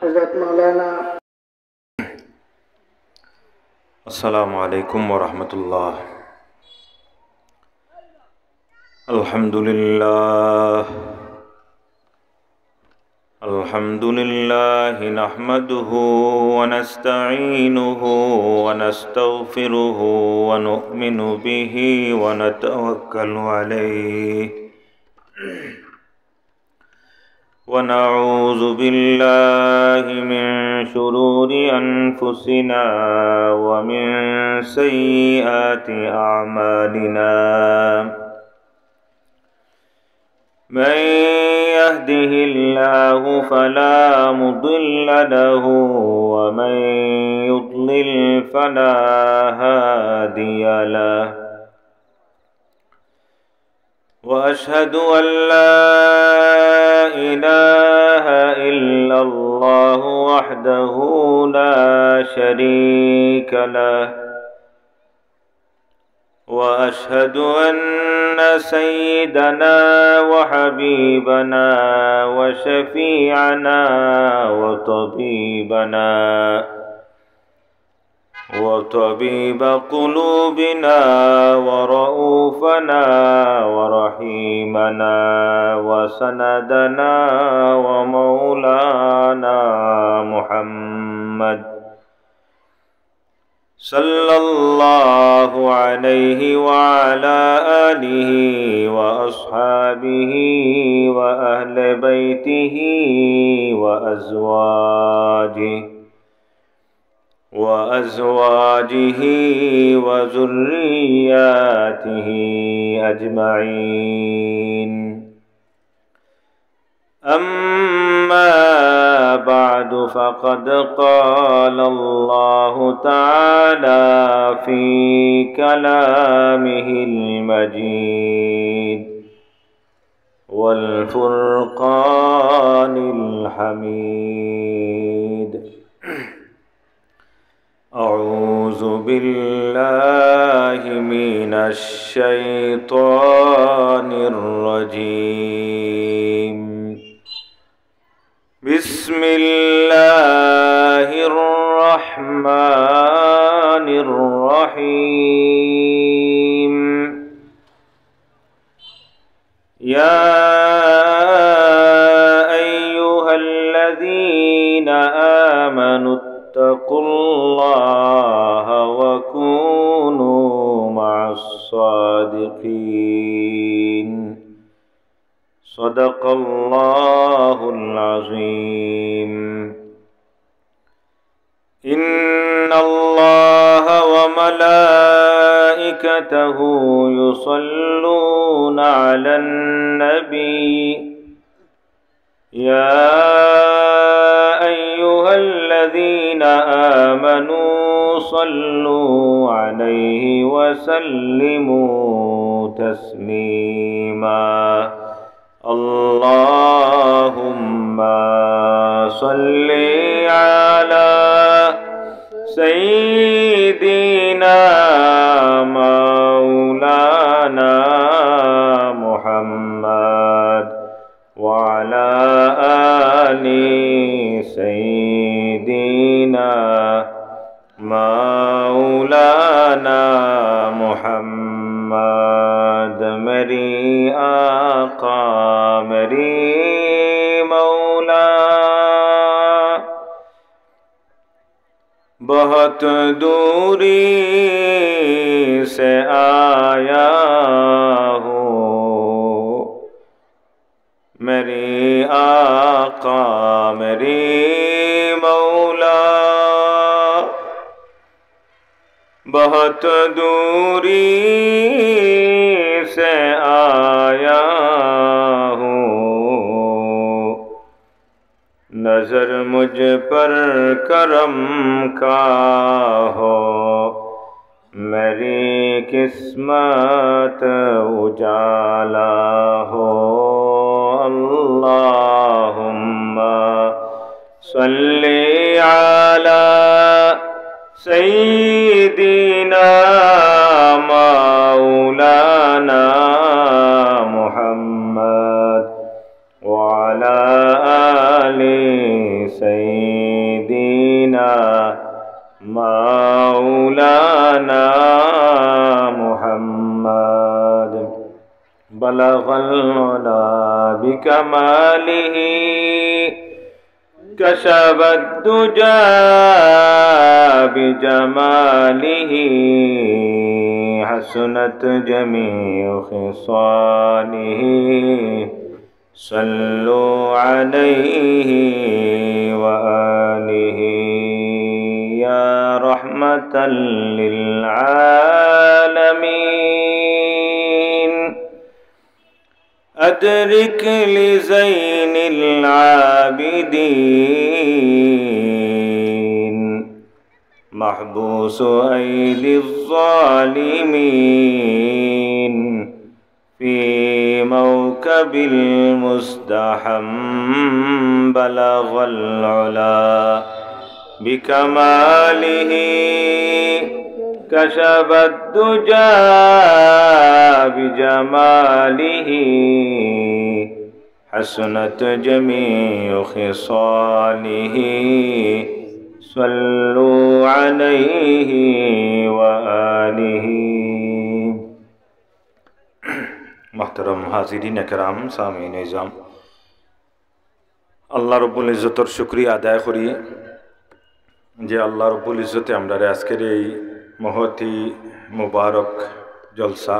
हज़रत मौलाना। अस्सलामु अलैकुम वरहमतुल्लाह। अल्हम्दुलिल्लाह नहमदुहु व नस्तईनुहु व नस्तगफिरुहु व नु'मिनु बिही व नतवक्कलु अलैहि व नऊज़ु बिल्लाहि मिन शुरूरि अनफुसिना व मिन सय्यिआति अअमालिना। मन यहदिहिल्लाहु फला मुदिल्ल लहु व मन युद्लिल फला हादिय लहु। व अशहदु अल्ला इलाहा इल्लल्लाहु वहदहु ला शरीक लहु व अशहदु अन्न सय्यिदना व हबीबना व शफीअना व तबीब क़ुलूबिना व रऊफ़ना व रहीमना व सनदना व मौलाना मुहम्मद सल्लल्लाहु अलैहि व अला आलिहि व अस्हाबिहि व अहले बैतिहि व अज़वाजिहि व ज़ुर्रिय्यातिहि अजमईन। अम्मा बअदु फ़क़द क़ाल अल्लाहु तआला फ़ी कलामिहिल मजीद वल फ़ुरक़ानिल हमीद। अऊज़ु बिल्लाहि मिनश शैतानिर रजीम। बिस्मिल्लाहिर रहमानिर रहीम। या अय्युहल्लज़ीना आमनुत्तक़ुल्लाहा व कूनू मअस्सादिक़ीन। सदक़ल्लाहुल अज़ीम। इन्नल्लाहा व मलाइकतहु युसल्लूना अलन नबी। या अय्युहल्लज़ीना आमनू सल्लू अलैहि व सल्लिमू तस्लीमा। अल्लाहुम्मा सल्लि अला सय्यिदिना मौलाना मुहम्मद व अला आलि सय्यिदिना मौलाना मुहम्मद। मेरी आका मेरी मौला, बहुत दूरी से आया हूँ। मेरी आका मेरी मौला, बहुत दूरी से आया हूँ। नजर मुझ पर करम का हो, मेरी किस्मत उजाला हो। अल्लाहुम्मा सल्ली अला सय्यिदिना मौलाना मुहम्मद व अला आलि सय्यिदिना بلغ العلا بكماله كشف الدجى بجماله حسنت جميع خصاله صلوا عليه وآله يا رحمة للعالمين أدرك لزين العابدين محبوس أيدي الظالمين في موكب المزدحم بلغ العلا بكماله كشف الدجى بجماله حسنت جميع خصاله صلوا عليه وآله محترم हाजिरीन کرام सामीन इज़ाम আল্লাহ রব্বুল ইজ্জতের শুকরিয়া আদায় করি যে আল্লাহ রব্বুল ইজ্জতে আমরা আজকের এই মহতি মুবারক জলসা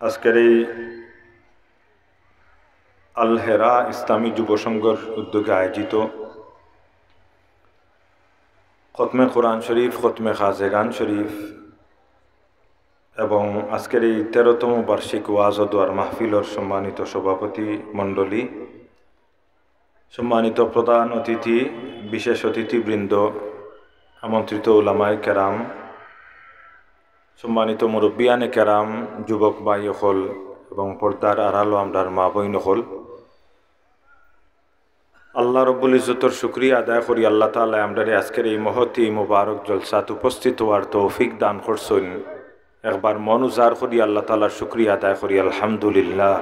আজকের এই আল হেরা ইসলামী যুব সংঘর উদ্যোগে আয়োজিত খতমে কোরআন শরীফ খতমে খাজেগান শরীফ এবং আজকের এই 13তম বার্ষিক ওয়াজ ও দোয়ার মাহফিলর সম্মানিত সভাপতি মণ্ডলী, সম্মানিত প্রধান অতিথি, বিশেষ অতিথিবৃন্দ, আমন্ত্রিত উলামায়ে কেরাম, সম্মানিত মুরব্বিয়ানে কেরাম, যুবক ভাই হল এবং পর্দার আড়াল আমরার মা বইন হল, আল্লাহ রব্বুল ইজ্জতের শুকরিয়া আদায় করি আল্লাহ তাআলা আমরারে আজকের এই মহতি মুবারক জলসাত উপস্থিত হওয়ার তৌফিক দান করছেন। একবার মন উজাড় করি আল্লাহ তাআলার শুকরিয়া আদায় করি আলহামদুলিল্লাহ।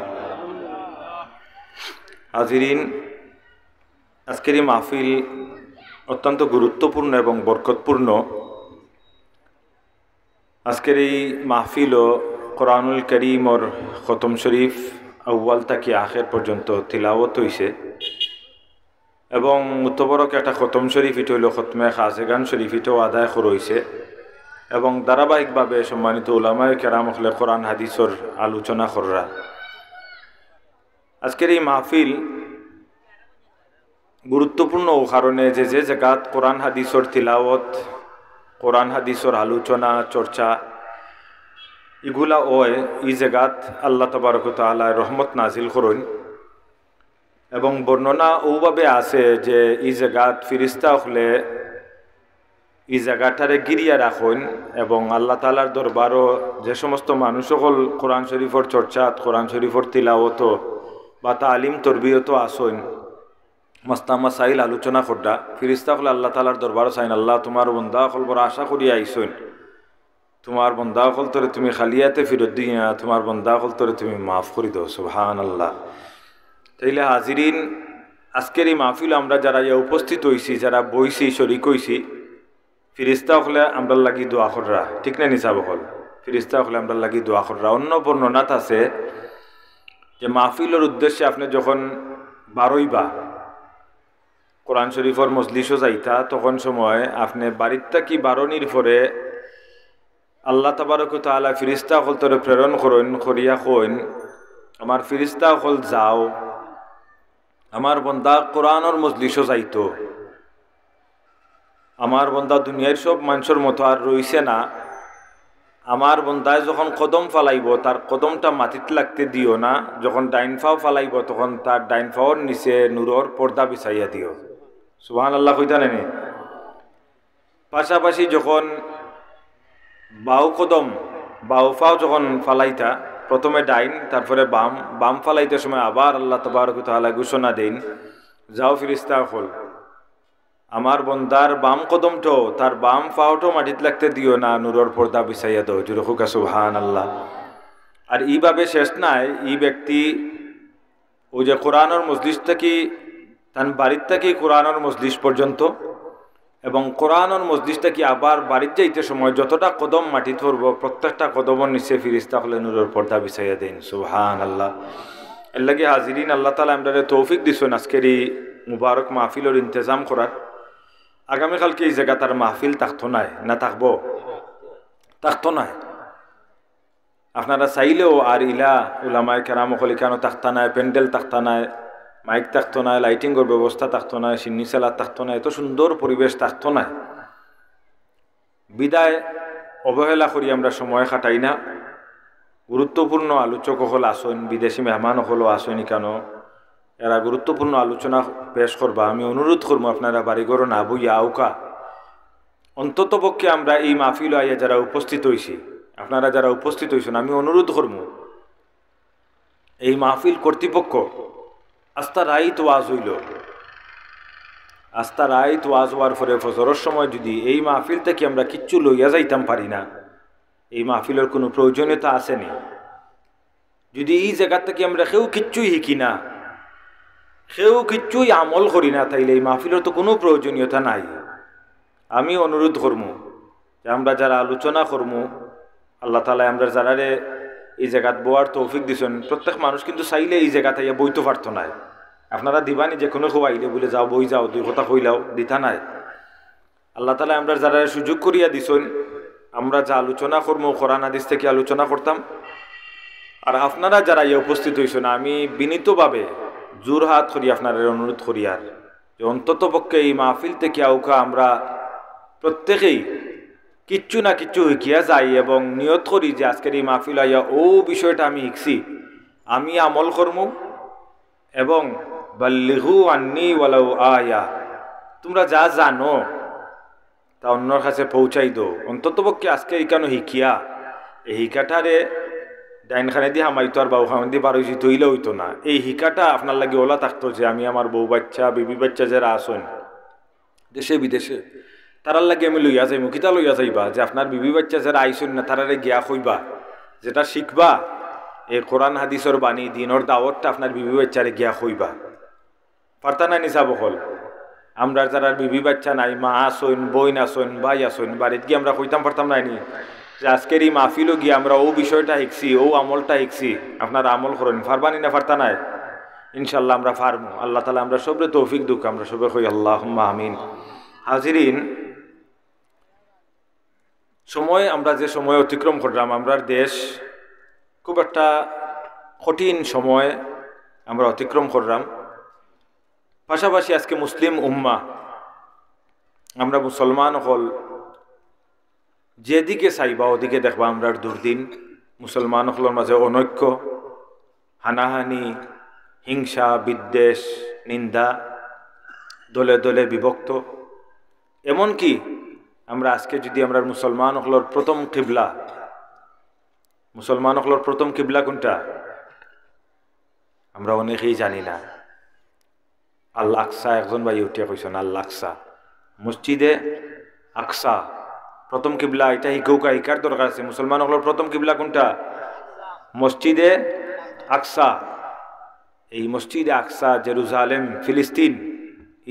হাজিরিন, আজকের এই মাহফিল অত্যন্ত গুরুত্বপূর্ণ এবং বরকতপূর্ণ। আজকের এই মাহফিল ও কোরআনুল করিমর খতম শরীফ আউয়াল থেকে আখের পর্যন্ত তিলাওয়াত হইছে এবং মুতবরক একটা খতম শরীফ এটা হইল খতমে খাজেগান শরীফ এটাও আদায় রয়েছে এবং ধারাবাহিকভাবে সম্মানিত উলামায়ে কেরাম হলে কোরআন হাদিসর আলোচনা কররা। আজকের এই মাহফিল গুরুত্বপূর্ণ ও কারণে যে জায়গাত কোরআন হাদিসর তিলাওয়াত, কোরআন হাদিসর আলোচনা চর্চা এগুলা ওয় এই জায়গাত আল্লাহ তাবারক ওয়া তাআলা রহমত নাজিল করুন এবং বর্ণনা ওভাবে আছে যে এই জায়গাত ফিরিস্তা হলে এই জায়গাটারে গিরিয়া রাখুন এবং আল্লাহ তাআলার দরবারও যে সমস্ত মানুষ সকল কোরআন শরীফর চর্চাত, কোরআন শরীফর তিলাওয়াত বা তালিম তরবিয়ত আসুন, মাস্তা মাসাইল আলোচনা করডা ফিরিস্তা হলে আল্লাহ তাআলার দরবারও চাইন আল্লাহ তোমার বন্দা হল বড় আশা করিয়া আইসুন, তোমার বন্দা হল তোরে তুমি খালিয়াতে ফিরত দিয়া, তোমার বন্দা হল তোরে তুমি মাফ করে দাও। সুবহানাল্লাহ। তাইলে হাজিরিন, আজকের এই মাহফিল আমরা যারা ইয়া উপস্থিত হইছি, যারা বইছি, শরিক হইছি, ফিরিস্তা হলে আমরা লাগি দোয়া কররা, ঠিক না নিসাব হল? ফিরিস্তা হলে আমরা লাগি দোয়া কররা। অন্য বর্ণনাত আছে যে মাহফিলের উদ্দেশ্যে আপনি যখন বারইবা কোরআন শরীফর মজলিসও যাইতা, তখন সময় আপনি বাড়িরটা কি বারণির পরে আল্লাহ তাবারক ওয়া তাআলা ফিরিস্তা হল তোরে প্রেরণ করেন করিয়া কইন আমার ফিরিস্তা হল যাও, আমার বন্দা কোরআনের মজলিসও যাইতো, আমার বন্দা দুনিয়ার সব মানুষের মতো আর রইছে না, আমার বন্দায় যখন কদম ফালাইব তার কদমটা মাটিতে লাগতে দিও না, যখন ডাইন ফাও ফালাইব তখন তার ডাইন ফাওর নিচে নূরর পর্দা বিছাইয়া দিও। সুবহানাল্লাহ কইতা নেনি? পাশাপাশি যখন বাউ কদম বাউ ফাও যখন ফালাইতা, প্রথমে ডাইন তারপরে বাম, বাম ফালাইতে সময় আবার আল্লাহ তাবারক ওয়া তাআলা ঘোষণা দেন, যাও ফিরিস্তা হল আমার বন্দার বাম কদমটো তার বাম ফাওটো মাটিতে লাগতে দিও না, নূরের পর্দা বিছাইয়া দাও। জোরে হোকা সুবহানাল্লাহ। আর এইভাবে শেষ নাই, এই ব্যক্তি ওই যে কোরআনের মজলিস থেকে তার বাড়ির থেকে কোরআনের মজলিস পর্যন্ত এবং কোরআনের মজলিসটা কি আবার বাড়ির যাইতে সময় যতটা কদম মাটি ধরব প্রত্যেকটা কদমের নিচে ফিরিস্তা হলে নূরের পর্দা বিছাইয়া দেন। সুবহানাল্লাহ। এর লাগে হাজিরিন, আল্লাহ তাআলা আমাদের তৌফিক দিছেন আজকের এই মুবারক মাহফিলের ইন্তজাম করার। আগামীকালকে এই জায়গা তার মাহফিল থাকতো নাই না থাকবো? থাকতো নাই। আপনারা চাইলেও আর ইলা উলামায়ে কেরাম কলিকানো থাকতা নাই, প্যান্ডেল থাকতা নাই, মাইক থাকতো না, লাইটিংয়ের ব্যবস্থা থাকতো না, সিন্নি সেলা থাকতো না, এত সুন্দর পরিবেশ থাকতো না। বিদায় অবহেলা করি আমরা সময় কাটাই না। গুরুত্বপূর্ণ আলোচক হল আসেন, বিদেশি মেহমান হলো আসেন কেন, এরা গুরুত্বপূর্ণ আলোচনা পেশ করবা। আমি অনুরোধ করবো আপনারা বাড়িঘর না বইয়া আউকা অন্তত পক্ষে আমরা এই মাহফিল আইয়া যারা উপস্থিত হয়েছি, আপনারা যারা উপস্থিত হয়েছেন, আমি অনুরোধ করবো এই মাহফিল কর্তৃপক্ষ আস্থা রাইত ওয়াজ হইল, আস্থা রাইত ওয়াজ হওয়ার পরে ফজরের সময় যদি এই মাহফিল থেকে আমরা কিচ্ছু লইয়া যাইতাম পারি না, এই মাহফিলের কোনো প্রয়োজনীয়তা আসেনি। যদি এই জায়গা থেকে আমরা কেউ কিচ্ছুই শিখি না, কেউ কিচ্ছুই আমল করি না, তাইলে এই মাহফিলের তো কোনো প্রয়োজনীয়তা নাই। আমি অনুরোধ করবো যে আমরা যারা আলোচনা করবো, আল্লাহ তাআলা আমরা যারারে এই জায়গাত বোয়ার তৌফিক দিছেন, প্রত্যেক মানুষ কিন্তু চাইলে এই জায়গাতে বইতে পারতো না। আপনারা দিবানি যে কোনো আইলে বলে যাও বই যাও, দুই কথা কইলাও দিতা নাই। আল্লাহ তাআলা আমরা যারা সুযোগ করিয়া দিছেন, আমরা যা আলোচনা করবো কোরআন হাদিস থেকে আলোচনা করতাম। আর আপনারা যারা ইয়ে উপস্থিত হয়েছেন, আমি বিনীতভাবে জোর হাত করি আপনারা অনুরোধ করি আর যে অন্তত পক্ষে এই মাহফিল থেকে আউকা আমরা প্রত্যেকেই কিচ্ছু না কিচ্ছু শিখিয়া যাই এবং নিয়ত করি যে আজকের এই মাহফিল আইয়া ও বিষয়টা আমি শিখছি, আমি আমল করমু এবং বাল্লিগু আন্নি ওয়ালাউ আয়া, তোমরা যা জানো তা অন্যর কাছে পৌঁছাই দো। অন্তত পক্ষে আজকে এইখানে শিখিয়া এই শিকাটারে ডাইনখানে দিয়ে হামাইতো আর বাবুখানে দিয়ে বার হয়েছি তৈলে হইতো না। এই শিকাটা আপনার লাগে ওলা থাকতো যে আমি আমার বউ বাচ্চা বিবি বাচ্চা যারা আসেন দেশে বিদেশে, তারার লাগে আমি লইয়া যাইমু। কিতা লইয়া যাইবা যে আপনার বিবি বাচ্চা যারা আইসেন না তারারে গিয়া কইবা, যেটা শিখবা এই কোরআন হাদিসের বাণী দিনের দাওয়াতটা আপনার বিবি বাচ্চারে গিয়া কইবা। পারতা না নিসা বকল আমরা যারা বিবি বাচ্চা নাই, মা আসইন, বইন আসইন, ভাই আসইন, বাড়িতে গিয়ে আমরা কইতাম পারতাম নাইনি যে আজকের এই মাহফিলও গিয়ে আমরা ও বিষয়টা শিখছি, ও আমলটা শিখছি, আপনারা আমল করেন। পারবানি না? পারতা নাই? ইনশাল্লাহ আমরা পারবো। আল্লাহ তাআলা আমরা সবরে তৌফিক দুক, আমরা সবে কই আল্লাহুম্মা আমিন। হাজিরিন, সময় আমরা যে সময় অতিক্রম করলাম, আমরার দেশ খুব একটা কঠিন সময় আমরা অতিক্রম করলাম। পাশাপাশি আজকে মুসলিম উম্মাহ, আমরা মুসলমান হল যেদিকে চাইবা ওদিকে দেখবা আমরার দুর্দিন। মুসলমান হলের মাঝে অনৈক্য, হানাহানি, হিংসা, বিদ্বেষ, নিন্দা, দলে দলে বিভক্ত। এমনকি আমরা আজকে যদি আমরা মুসলমান হলের প্রথম কিবলা, মুসলমান হলের প্রথম কিবলা কোনটা আমরা অনেকেই জানি না। আল আকসা, একজন ভাই উঠিয়া কইছেন আল আকসা, মসজিদে আকসা প্রথম কিবলা। এটা হিকৌকা হিকার দরকার আছে। মুসলমান হলের প্রথম কিবলা কোনটা? মসজিদে আকসা। এই মসজিদে আকসা জেরুজালেম, ফিলিস্তিন,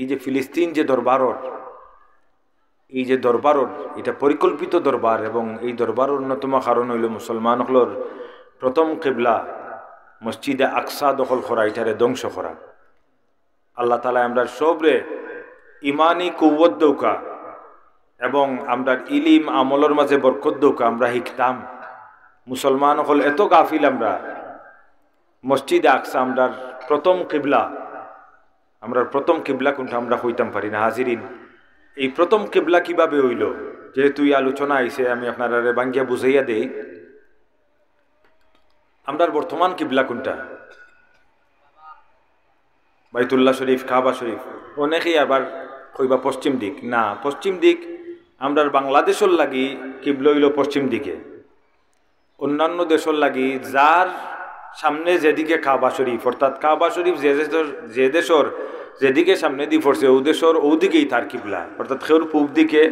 এই যে ফিলিস্তিন যে দরবারর, এই যে দরবারর, এটা পরিকল্পিত দরবার এবং এই দরবারের অন্যতম কারণ হইল মুসলমান হলের প্রথম কিবলা মসজিদে আকসা দখল করা, এটারে ধ্বংস করা। আল্লাহ তাআলা আমরা সবরে ইমানি কুওয়াত দৌকা এবং আমরা ইলিম আমলের মাঝে বরকত দৌকা, আমরা শিখতাম। মুসলমান হল এত গাফিল, আমরা মসজিদে আকসা আমরা প্রথম কিবলা, আমরা প্রথম কিবলা কোনটা আমরা কইতাম পারি না। হাজিরিন, এই প্রথম কিবলা কিভাবে হইল, যেহেতু এই আলোচনা আইছে আমি আপনারা বাঙ্গিয়া বুঝাইয়া দেই। আমরার বর্তমান কিবলা কোনটা? বাইতুল্লাহ শরীফ, কাবা শরীফ। অনেকেই আবার কইবা পশ্চিম দিক। না, পশ্চিম দিক আমরার বাংলাদেশের লাগি কিবলা হইল পশ্চিম দিকে। অন্যান্য দেশের লাগি যার সামনে যেদিকে কাবা শরীফ, অর্থাৎ কাবা শরীফ যে দেশের যেদিকে সামনে দিয়ে পড়ছে ও দেশের ওদিকেই তার কিবলা। অর্থাৎ খেউর পূব দিকে,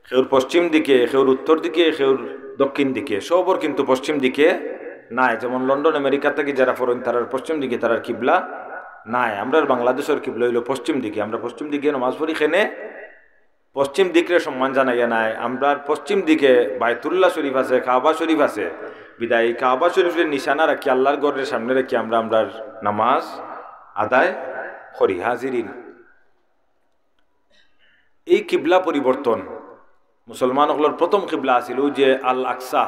খেউর পশ্চিম দিকে, খেউর উত্তর দিকে, খেউর দক্ষিণ দিকে, সবর কিন্তু পশ্চিম দিকে নাই। যেমন লন্ডন আমেরিকা থেকে যারা ফরেন তারার পশ্চিম দিকে তারার কিবলা নাই। আমরা বাংলাদেশের কিবলা হইল পশ্চিম দিকে। আমরা পশ্চিম দিকে নামাজ পড়ি, খেনে পশ্চিম দিকে সম্মান জানাইয়া নাই, আমরা পশ্চিম দিকে বাইতুল্লাহ শরীফ আছে, কাবা শরীফ আছে, বিদায় কাবা শরীফের নিশানা রাখি আল্লাহর ঘরের সামনে রাখি আমরা আমরার নামাজ আদায় করি। হাজিরিন, এই কিবলা পরিবর্তন মুসলমানগুলোর প্রথম কিবলা আছিল যে আল আকসা,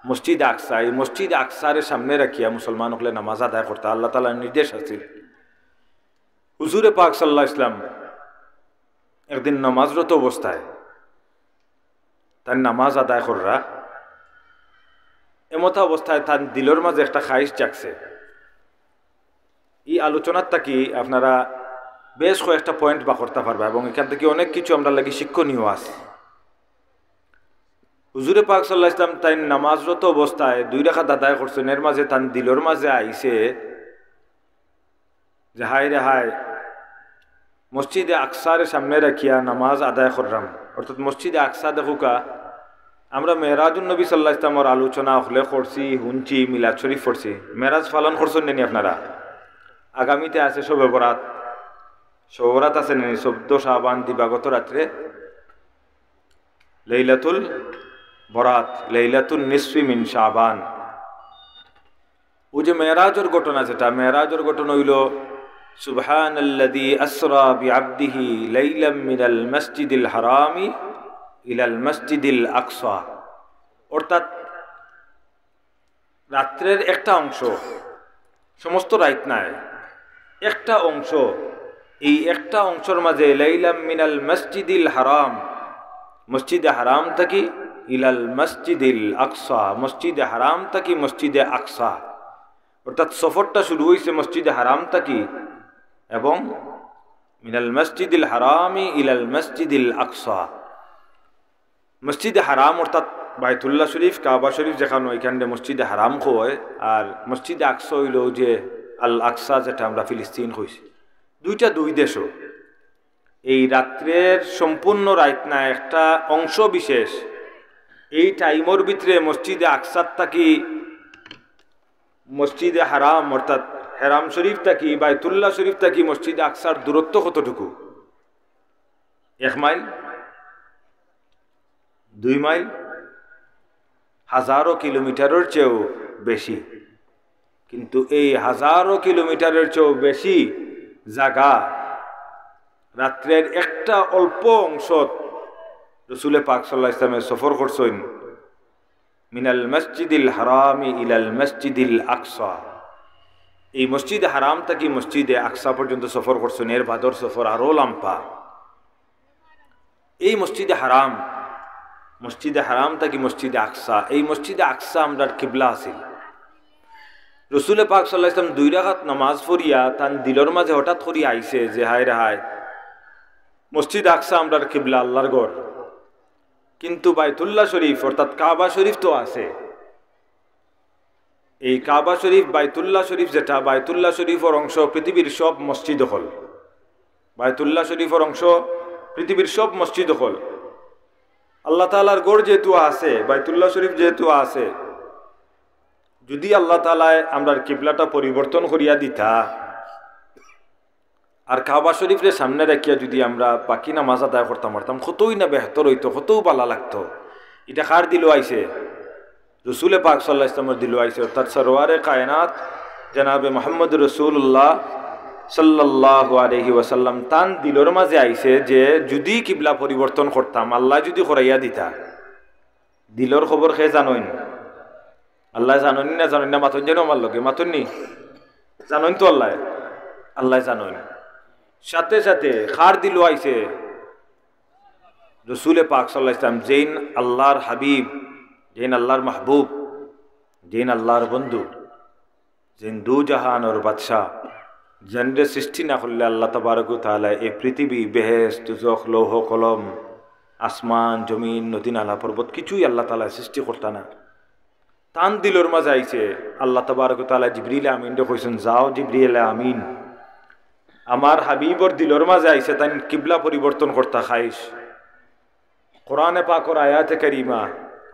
মসজিদ আকসা। এই মসজিদ আকসার সামনে রাখিয়া মুসলমানগুলো নামাজ আদায় করতে আল্লাহ তাআলার নির্দেশ আছিল। হুজুরে পাক সাল্লাল্লাহু আলাইহি ওয়াসাল্লাম একদিন নামাজরত অবস্থায় তার নামাজ আদায় কররা এমতা অবস্থায় তার দিলের মাঝে একটা খাইশ জাগছে। এই আলোচনার থাকি আপনারা বেশ কয়েকটা পয়েন্ট বা করতে পারবা এবং এখান থেকে অনেক কিছু আমরা লাগি শিক্ষণীয় আছে। হুজুরে পাক সাল্লাল্লাহু আলাইহি ওয়াসাল্লাম তাই নামাজরত অবস্থায় 2 রাকাত আদায় করছেন, এর মাঝে তার দিলের মাঝে আইছে যে হায় রে হায়, মসজিদে আকসার সামনে রাখিয়া নামাজ আদায় করলাম, অর্থাৎ মসজিদে আকসা দেখুকা আমরা মেরাজুন নবী সাল্লাল্লাহু আলাইহি ওয়াসাল্লামের আলোচনা হলে করছি, শুনছি, মিলাদ শরীফ পড়ছি। মেরাজ পালন করছেন নি আপনারা? আগামীতে আছে শবে বরাত, শবে বরাত আছে নি? 14 শাবান দিবাগত রাত্রে লাইলাতুল বরাত, লাইলাতুন নিসফি মিন শাবান। ও যে মেরাজের ঘটনা, যেটা মেরাজের ঘটনা হইল সুবহানাল্লাযী আসরা বিআবদিহি লাইলাম মিনাল মসজিদিল হারামি ইলাল মসজিদিল আকসা, অর্থাৎ রাত্রের একটা অংশ, সমস্ত রাত নাই, একটা অংশ, এই একটা অংশের মাঝে লাইলাম মিনাল মসজিদিল হারাম, মসজিদে হারাম থাকি ইলাল মসজিদিল আকসা, মসজিদে হারাম থাকি মসজিদে আকসা, অর্থাৎ সফরটা শুরু হয়েছে মসজিদে হারাম থাকি এবং মিনাল মসজিদিল হারামি ইলাল মসজিদিল আকসা। মসজিদে হারাম অর্থাৎ বাইতুল্লাহ শরীফ, কাবা শরীফ যেখানে ওইখানে মসজিদে হারাম কয়, আর মসজিদে আকসা হইল যে আল আকসা, যেটা আমরা ফিলিস্তিন হয়েছি। দুইটা দুই দেশও এই রাত্রের সম্পূর্ণ রাত না, একটা অংশ বিশেষ এই টাইমের ভিতরে মসজিদে আকসার থাকি মসজিদে হারাম অর্থাৎ হেরাম শরীফ থাকি বাইতুল্লাহ শরীফ থাকি মসজিদে আকসার দূরত্ব কতটুকু? 1 মাইল, 2 মাইল, হাজারো কিলোমিটারের চেয়েও বেশি। কিন্তু এই হাজারো কিলোমিটারের চেয়েও বেশি জায়গা রাত্রের একটা অল্প অংশ রাসূল পাক সাল্লাল্লাহু আলাইহি ওয়াসাল্লাম সফর করছেন মিনাল মসজিদিল হারামি ইলাল মসজিদিল আকসা। এই মসজিদে হারাম থেকে মসজিদে আকসা পর্যন্ত সফর করছেন, এর বাদর সফর আরো লম্বা। এই মসজিদে হারাম থেকে মসজিদে আকসা, এই মসজিদে আকসা আমরার কিবলা আছিল। রাসূল পাক সাল্লাল্লাহু আলাইহি ওয়াসাল্লাম 2 রাকাত নামাজ পড়িয়া তান দিলের মাঝে হঠাৎ করে আইছে যে হায় রে হায়, মসজিদ আকসা আমরার কিবলা, আল্লাহর ঘর, কিন্তু বাইতুল্লাহ শরীফ অর্থাৎ কাবা শরীফ তো আছে। এই কাবা শরীফ বাইতুল্লাহ শরীফ যেটা, বাইতুল্লাহ শরীফের অংশ পৃথিবীর সব মসজিদ হল, বাইতুল্লাহ শরীফের অংশ পৃথিবীর সব মসজিদ হল। আল্লাহ তাআলার ঘর যেহেতু আছে, বাইতুল্লাহ শরীফ যেহেতু আছে, যদি আল্লাহ তাআলায় আমরার কিবলাটা পরিবর্তন করিয়া দিতা আর কাবা শরীফের সামনে রাখিয়া যদি আমরা বাকি নামাজ আদায় করতাম পারতাম, কতই না বেহতর হইতো, কতও ভালো লাগতো। এটা কার দিল আইছে? রাসূল পাক সাল্লাল্লাহু আলাইহি ওয়াসাল্লামের দিল আইছে, অর্থাৎ সরওয়ারে কায়নাত জনাবে মুহাম্মদ রাসূলুল্লাহ সাল্লাল্লাহু আলাইহি ওয়াসাল্লাম তান দিলের মাঝে আইছে যে যদি কিবলা পরিবর্তন করতাম, আল্লাহ যদি করাইয়া দিতা। দিলের খবর খেয়ে জানোইন? আল্লাহ জানোনি না জানোই না? মাতন যেন আমার লগে মাতননি জানোইন তো আল্লাহ জানোইন। সাথে সাথে খার দিল আইছে রাসূল পাক সাল্লাল্লাহু আলাইহি ওয়াসাল্লাম, যেইন আল্লাহর হাবিব, যেইন আল্লাহর মাহবুব, যেইন আল্লাহর বন্ধু, যেইন দু জাহানের বাদশাহ, জেনরে সৃষ্টি না করলে আল্লাহ তাবারক ওয়া তাআলা এই পৃথিবী, বেহেশত, দুজখ, লৌহ কলম, আসমান, জমিন, নদী নালা, পর্বত কিছুই আল্লাহ তাআলা সৃষ্টি করতা না। তান দিলের মাঝে আইছে আল্লাহ তাবারক ওয়া তাআলা জিবরিল আমিনকে কইছেন, যাও জিবরিল আমিন, আমার হাবিবর দিলের মাঝে আইছে তাই কিবলা পরিবর্তন করতা খাইশ। কোরআনে পাকের আয়াতে কারিমা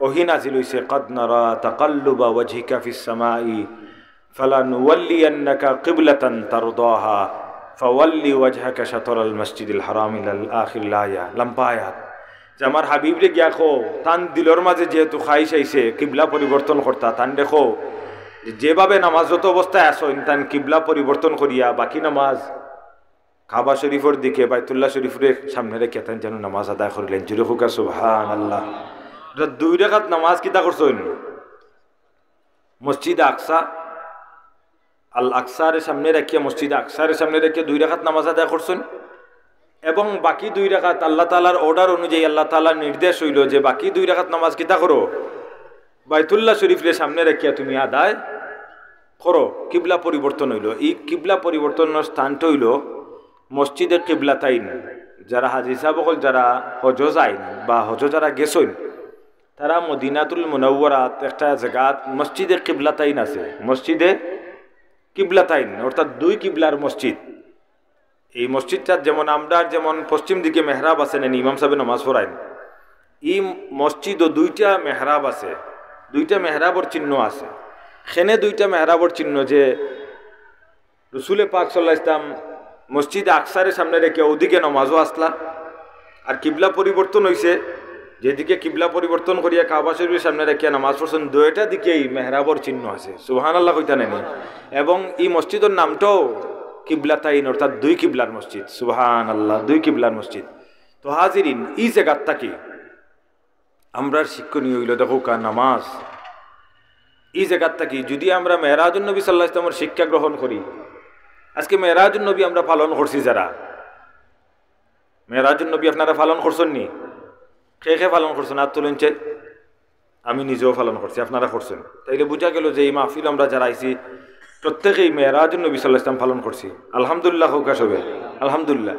ওহী নাযিল হইছে, قد نرى تقلب وجهك في السماء فلنولينك قبلة ترضاها فول وجهك شطر المسجد الحرام إلى آخر الآية। লম্বা আয়াত। যে আমার হাবিবরে গিয়া খো তান দিলর মাঝে যেহেতু খাইশ আইছে কিবলা পরিবর্তন করতা তান দেখো যেভাবে নামাজরত অবস্থায় আসেন তান কিবলা পরিবর্তন করিয়া বাকি নামাজ কাবা শরীফের দিকে বাইতুল্লাহ শরীফের সামনে রেখে তান যেন নামাজ আদায় করিলেন। জুড়ে হুকা সুবহানাল্লাহ। 2 রাকাত নামাজ কিতা করছেন মসজিদ আকসা আল আকসার সামনে রাখিয়া মসজিদ আকসার সামনে রেখে 2 রাকাত নামাজ আদায় করছেন এবং বাকি 2 রাকাত আল্লাহ তাআলার অর্ডার অনুযায়ী আল্লাহ তাআলার নির্দেশ হইল যে বাকি 2 রাকাত নামাজ কিতা করো বাইতুল্লাহ শরীফের সামনে রাখিয়া তুমি আদায় করো। কিবলা পরিবর্তন হইল। এই কিবলা পরিবর্তনের স্থানটা হইল মসজিদের কিবলাতাইন। যারা হাজি সাহেব হল যারা হজ যায় বা হজ যারা গেছেন তারা মদিনাতুল মুনাওয়ারাত একটা জায়গাত মসজিদের কিবলাতাইন আছে। মসজিদে কিবলাতাইন অর্থাৎ 2 কিবলার মসজিদ। এই মসজিদটা যেমন আমরা যেমন পশ্চিম দিকে মেহরাব আছে না ইমাম সাহেব নামাজ পড়াইন, এই মসজিদও 2টা মেহরাব আছে, 2টা মেহরাবর চিহ্ন আছে। সেনে 2টা মেহরাবর চিহ্ন যে রসুলে পাক সাল্লাল্লাহু আলাইহি ওয়াসাল্লাম মসজিদ আকসারের সামনে রেখে ওদিকে নামাজও আসলা। আর কিবলা পরিবর্তন হয়েছে, যেদিকে কিবলা পরিবর্তন করিয়া কাবা শরীফের সামনে রেখে নামাজ পড়ছেন 2টা দিকেই মেহরাবর চিহ্ন আছে। সুবহানাল্লাহ কইতা নেই। এবং এই মসজিদের নামটাও কিবলাতাইন অর্থাৎ 2 কিবলার মসজিদ। সুবহানাল্লাহ, 2 কিবলার মসজিদ। তো হাজিরিন এই জায়গাটা কি আমরা শিক্ষণীয় হইল দেখো কা নামাজ। এই জায়গাটা কি যদি আমরা মেরাজুন নবী সাল্লাল্লাহু আলাইহি ওয়াসাল্লামের শিক্ষা গ্রহণ করি, আজকে মেরাজুন নবী আমরা পালন করছি, যারা মেরাজুন নবী আপনারা পালন করছেন নি? কে পালন করছেন আর তুলেন? আমি নিজেও পালন করছি, আপনারা করছেন। তাইলে বোঝা গেল যে এই মাহফিল আমরা যারা আইছি প্রত্যেকেই মেরাজুন নবী সাল্লাল্লাহু আলাইহি ওয়াসাল্লাম পালন করছি। আলহামদুলিল্লাহ হোক সবে আলহামদুলিল্লাহ।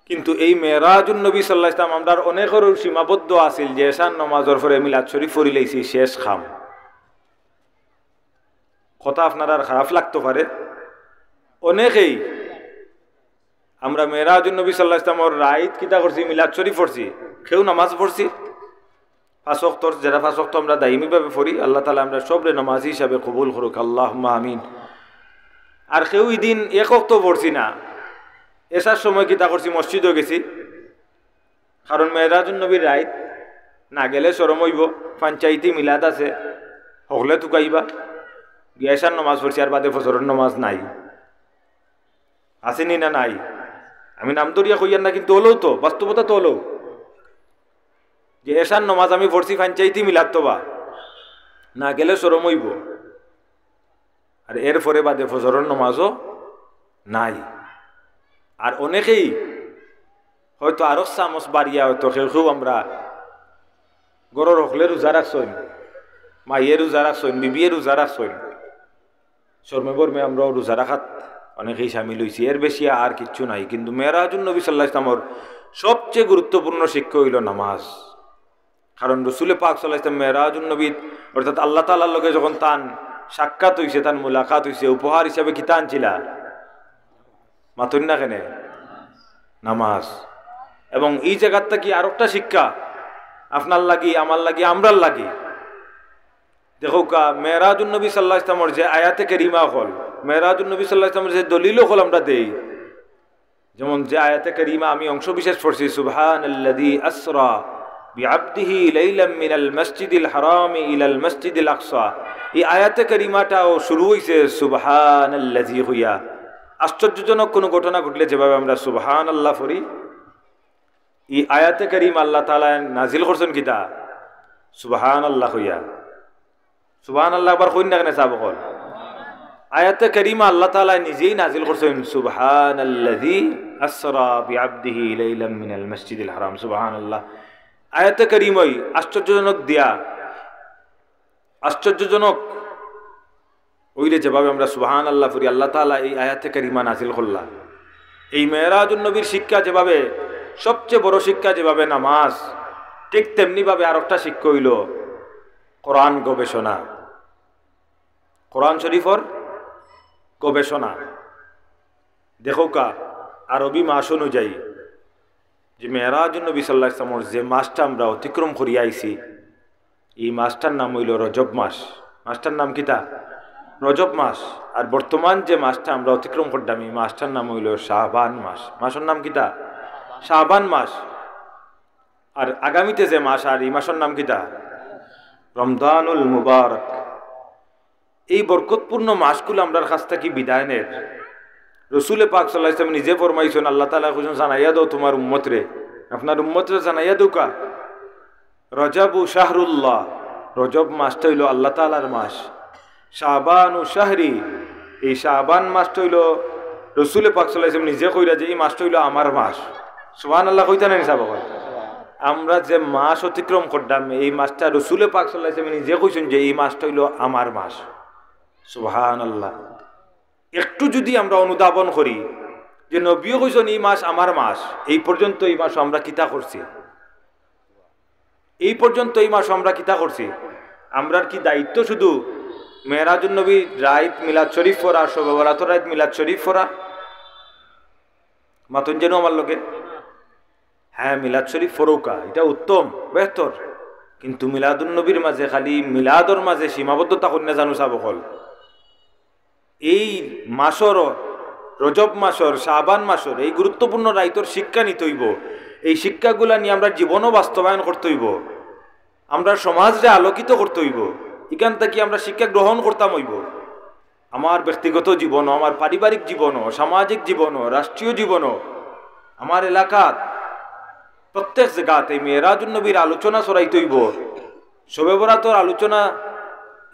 কিন্তু এই মেরাজুন নবী সাল্লাল্লাহু আলাইহি ওয়াসাল্লাম আমরার অনেকের সীমাবদ্ধ আছিল যে এশার নামাজের পরে মিলাদ শরীফ পড়ি লাইছি শেষ খাম। কথা আপনার আর খারাপ লাগতে পারে। অনেকেই আমরা মেরাজুন নবী সাল্লাল্লাহু আলাইহি ওয়াসাল্লামের রাইত কিতা করছি মিলাদ শরীফ পড়ছি, কেউ নামাজ পড়ছি 5 ওয়াক্ত, যারা 5 ওয়াক্ত আমরা দায়মিভাবে পড়ি। আল্লাহ তাআলা আমরা সবরে নামাজি হিসাবে কবুল করুক, আল্লাহুম্মা আমিন। আর কেউ এই দিন 1 ওয়াক্ত পড়ছি না, এসার সময় কিতা করছি মসজিদও গেছি, কারণ মেরাজুন নবীর রাইত না গেলে শরম হইব, পঞ্চায়েতি মিলাদ আছে হকলে তুকাইবা গিয়াসার নামাজ পড়ছি আর বাদে ফজরের নামাজ নাই। আসেনি না নাই? আমি নাম দরিয়া কইয়ার না, কিন্তু হলেও তো বাস্তবতা তো হলেও যে এশার নামাজ আমি পড়ছি পঞ্চায়েতি মিলাদ তো বা না গেলে শরম হইব, আর এরপরে বাদে ফজরের নামাজও নাই। আর অনেকেই হয়তো আরো চামচ বাড়িয়া হয়তো কেউ আমরা গরর হকলে রোজা রাখছইন, মাইয়ে রোজা রাখছইন, বিবিয়ে রোজা রাখছইন, শর্মে বর্মে আমরাও রোজা রাখাত অনেকেই সামিল হয়েছি। এর বেশি আর কিচ্ছু নাই। কিন্তু মেরাজুন নবী সাল্লাল্লাহু আলাইহি ওয়াসাল্লামের সবচেয়ে গুরুত্বপূর্ণ শিক্ষা হইল নামাজ। কারণ রসুলে পাক সাল্লাল্লাহু আলাইহি ওয়াসাল্লাম মেরাজুন নবী অর্থাৎ আল্লাহ তাআলার লগে যখন তান সাক্ষাৎ হইছে, তান মুলাকাত হইছে, উপহার হিসাবে কি তান ছিলা মাতুন না কেনে? নামাজ। এবং এই জায়গাটা কি আর একটা শিক্ষা আপনার লাগি আমার লাগি আমরার লাগি। দেখো কা মেরাজুন নবী সাল্লাল্লাহু আলাইহি ওয়াসাল্লামের যে আয়াতে কারিমা হল, মেরাজুন নবী সাল্লাল্লাহু আলাইহি ওয়াসাল্লামের যে দলিল হল আমরা দেই, যেমন যে আয়াতে কারিমা আমি অংশ বিশেষ পড়ছি, সুবহানাল্লাযী আসরা বিআবদিহি লাইলাম মিনাল মসজিদিল হারামি ইলাল মসজিদিল আকসা। এই আয়াতে কারিমাটাও শুরু হইছে সুবহানাল্লাযী হইয়া। আশ্চর্যজনক কোনো ঘটনা ঘটলে যেভাবে আমরা সুবহানাল্লাহ পড়ি, এই আয়াতে কারিমা আল্লাহ তাআলা নাজিল করছেন কিতা সুবহানাল্লাহ হইয়া। সুবহানাল্লাহ একবার কইন না কেন সাবকল? আয়াতে কারিমা আল্লাহ তাআলা নিজেই নাজিল করছেন সুবহানাল্লাযী আসরা বিআবদিহি লাইলাম মিনাল মসজিদিল হারাম। সুবহানাল্লাহ। আয়াতে কারিমাই আশ্চর্যজনক দিয়া, আশ্চর্যজনক ওইলে যেভাবে আমরা সুবহানাল্লাহ পড়ি, আল্লাহ তাআলা এই আয়াতে কারিমা নাজিল করলা। এই মেরাজুন নবীর শিক্ষা যেভাবে সবচেয়ে বড় শিক্ষা যেভাবে নামাজ, ঠিক তেমনিভাবে আর একটা শিক্ষা হইল কোরআন গবেষণা, কোরআন শরীফর গবেষণা। দেখো কা আরবি মাস অনুযায়ী যে মেরাজুন নবী সাল্লাল্লাহু আলাইহি ওয়াসাল্লামের যে মাসটা আমরা অতিক্রম করিয়া আইছি, এই মাসটার নাম হইল রজব মাস। মাসটার নাম কিতা? রজব মাস। আর বর্তমান যে মাসটা আমরা অতিক্রম করলাম, এই মাসটার নাম হইল শাবান মাস। মাসের নাম কিতা? শাবান মাস। আর আগামীতে যে মাস, আর এই মাসের নাম কিটা? রমজানুল মুবারক। এই বরকতপূর্ণ মাসগুলো আমরার কাছ থেকে বিদায় নেন। রসুলে পাক সাল্লাল্লাহু আলাইহি ওয়াসাল্লাম নিজে ফরমাইছেন, আল্লাহ তাআলা কইছেন জানাইয়া দাও তোমার উম্মতরে, আপনার উম্মতরে জানাইয়া দৌকা রজবু শাহরুল্লাহ, রজব মাসটা হইল আল্লাহ তাআলার মাস। শাবানু শাহরি, এই শাবান মাসটা হইল রসুলে পাক সাল্লাল্লাহু আলাইহি ওয়াসাল্লাম নিজে কইরা যে এই মাসটা হইল আমার মাস। সুবহানাল্লাহ কইতা না নিসা বাবা? আমরা যে মাস অতিক্রম করলাম এই মাসটা রসুলে পাক সাল্লাল্লাহু আলাইহি ওয়াসাল্লাম নিজে কইছেন যে এই মাসটা হইল আমার মাস। সুবহানাল্লাহ। একটু যদি আমরা অনুধাবন করি যে নবীও কইছেন এই মাস আমার মাস, এই পর্যন্ত এই মাস আমরা কিতা করছি? এই পর্যন্ত এই মাস আমরা কিতা করছি? আমরার কি দায়িত্ব শুধু মেরাজুন নবী রাইত মিলাদ শরীফ পড়া, শবে বরাতের রাইত মিলাদ শরীফ পড়া? মাতন যেন আমার লোকে হ্যাঁ মিলাদ শরীফ ফরৌকা, এটা উত্তম বেহতর, কিন্তু মিলাদুন নবীর মাঝে খালি মিলাদর মাঝে সীমাবদ্ধতা করি না জানু সাবকল। এই মাসর, রজব মাসর, শাবান মাসর এই গুরুত্বপূর্ণ রাইতর শিক্ষা নিতে হইব। এই শিক্ষাগুলা নিয়ে আমরা জীবনও বাস্তবায়ন করতে হইব, আমরা সমাজরে আলোকিত করতে হইব। এখান থেকে আমরা শিক্ষা গ্রহণ করতাম হইব। আমার ব্যক্তিগত জীবনও, আমার পারিবারিক জীবনও, সামাজিক জীবনও, রাষ্ট্রীয় জীবনও, আমার এলাকাত প্রত্যেক জায়গাতে মেরাজুন নবীর আলোচনা ছড়াইতে হইব। শবে বরাতের আলোচনা,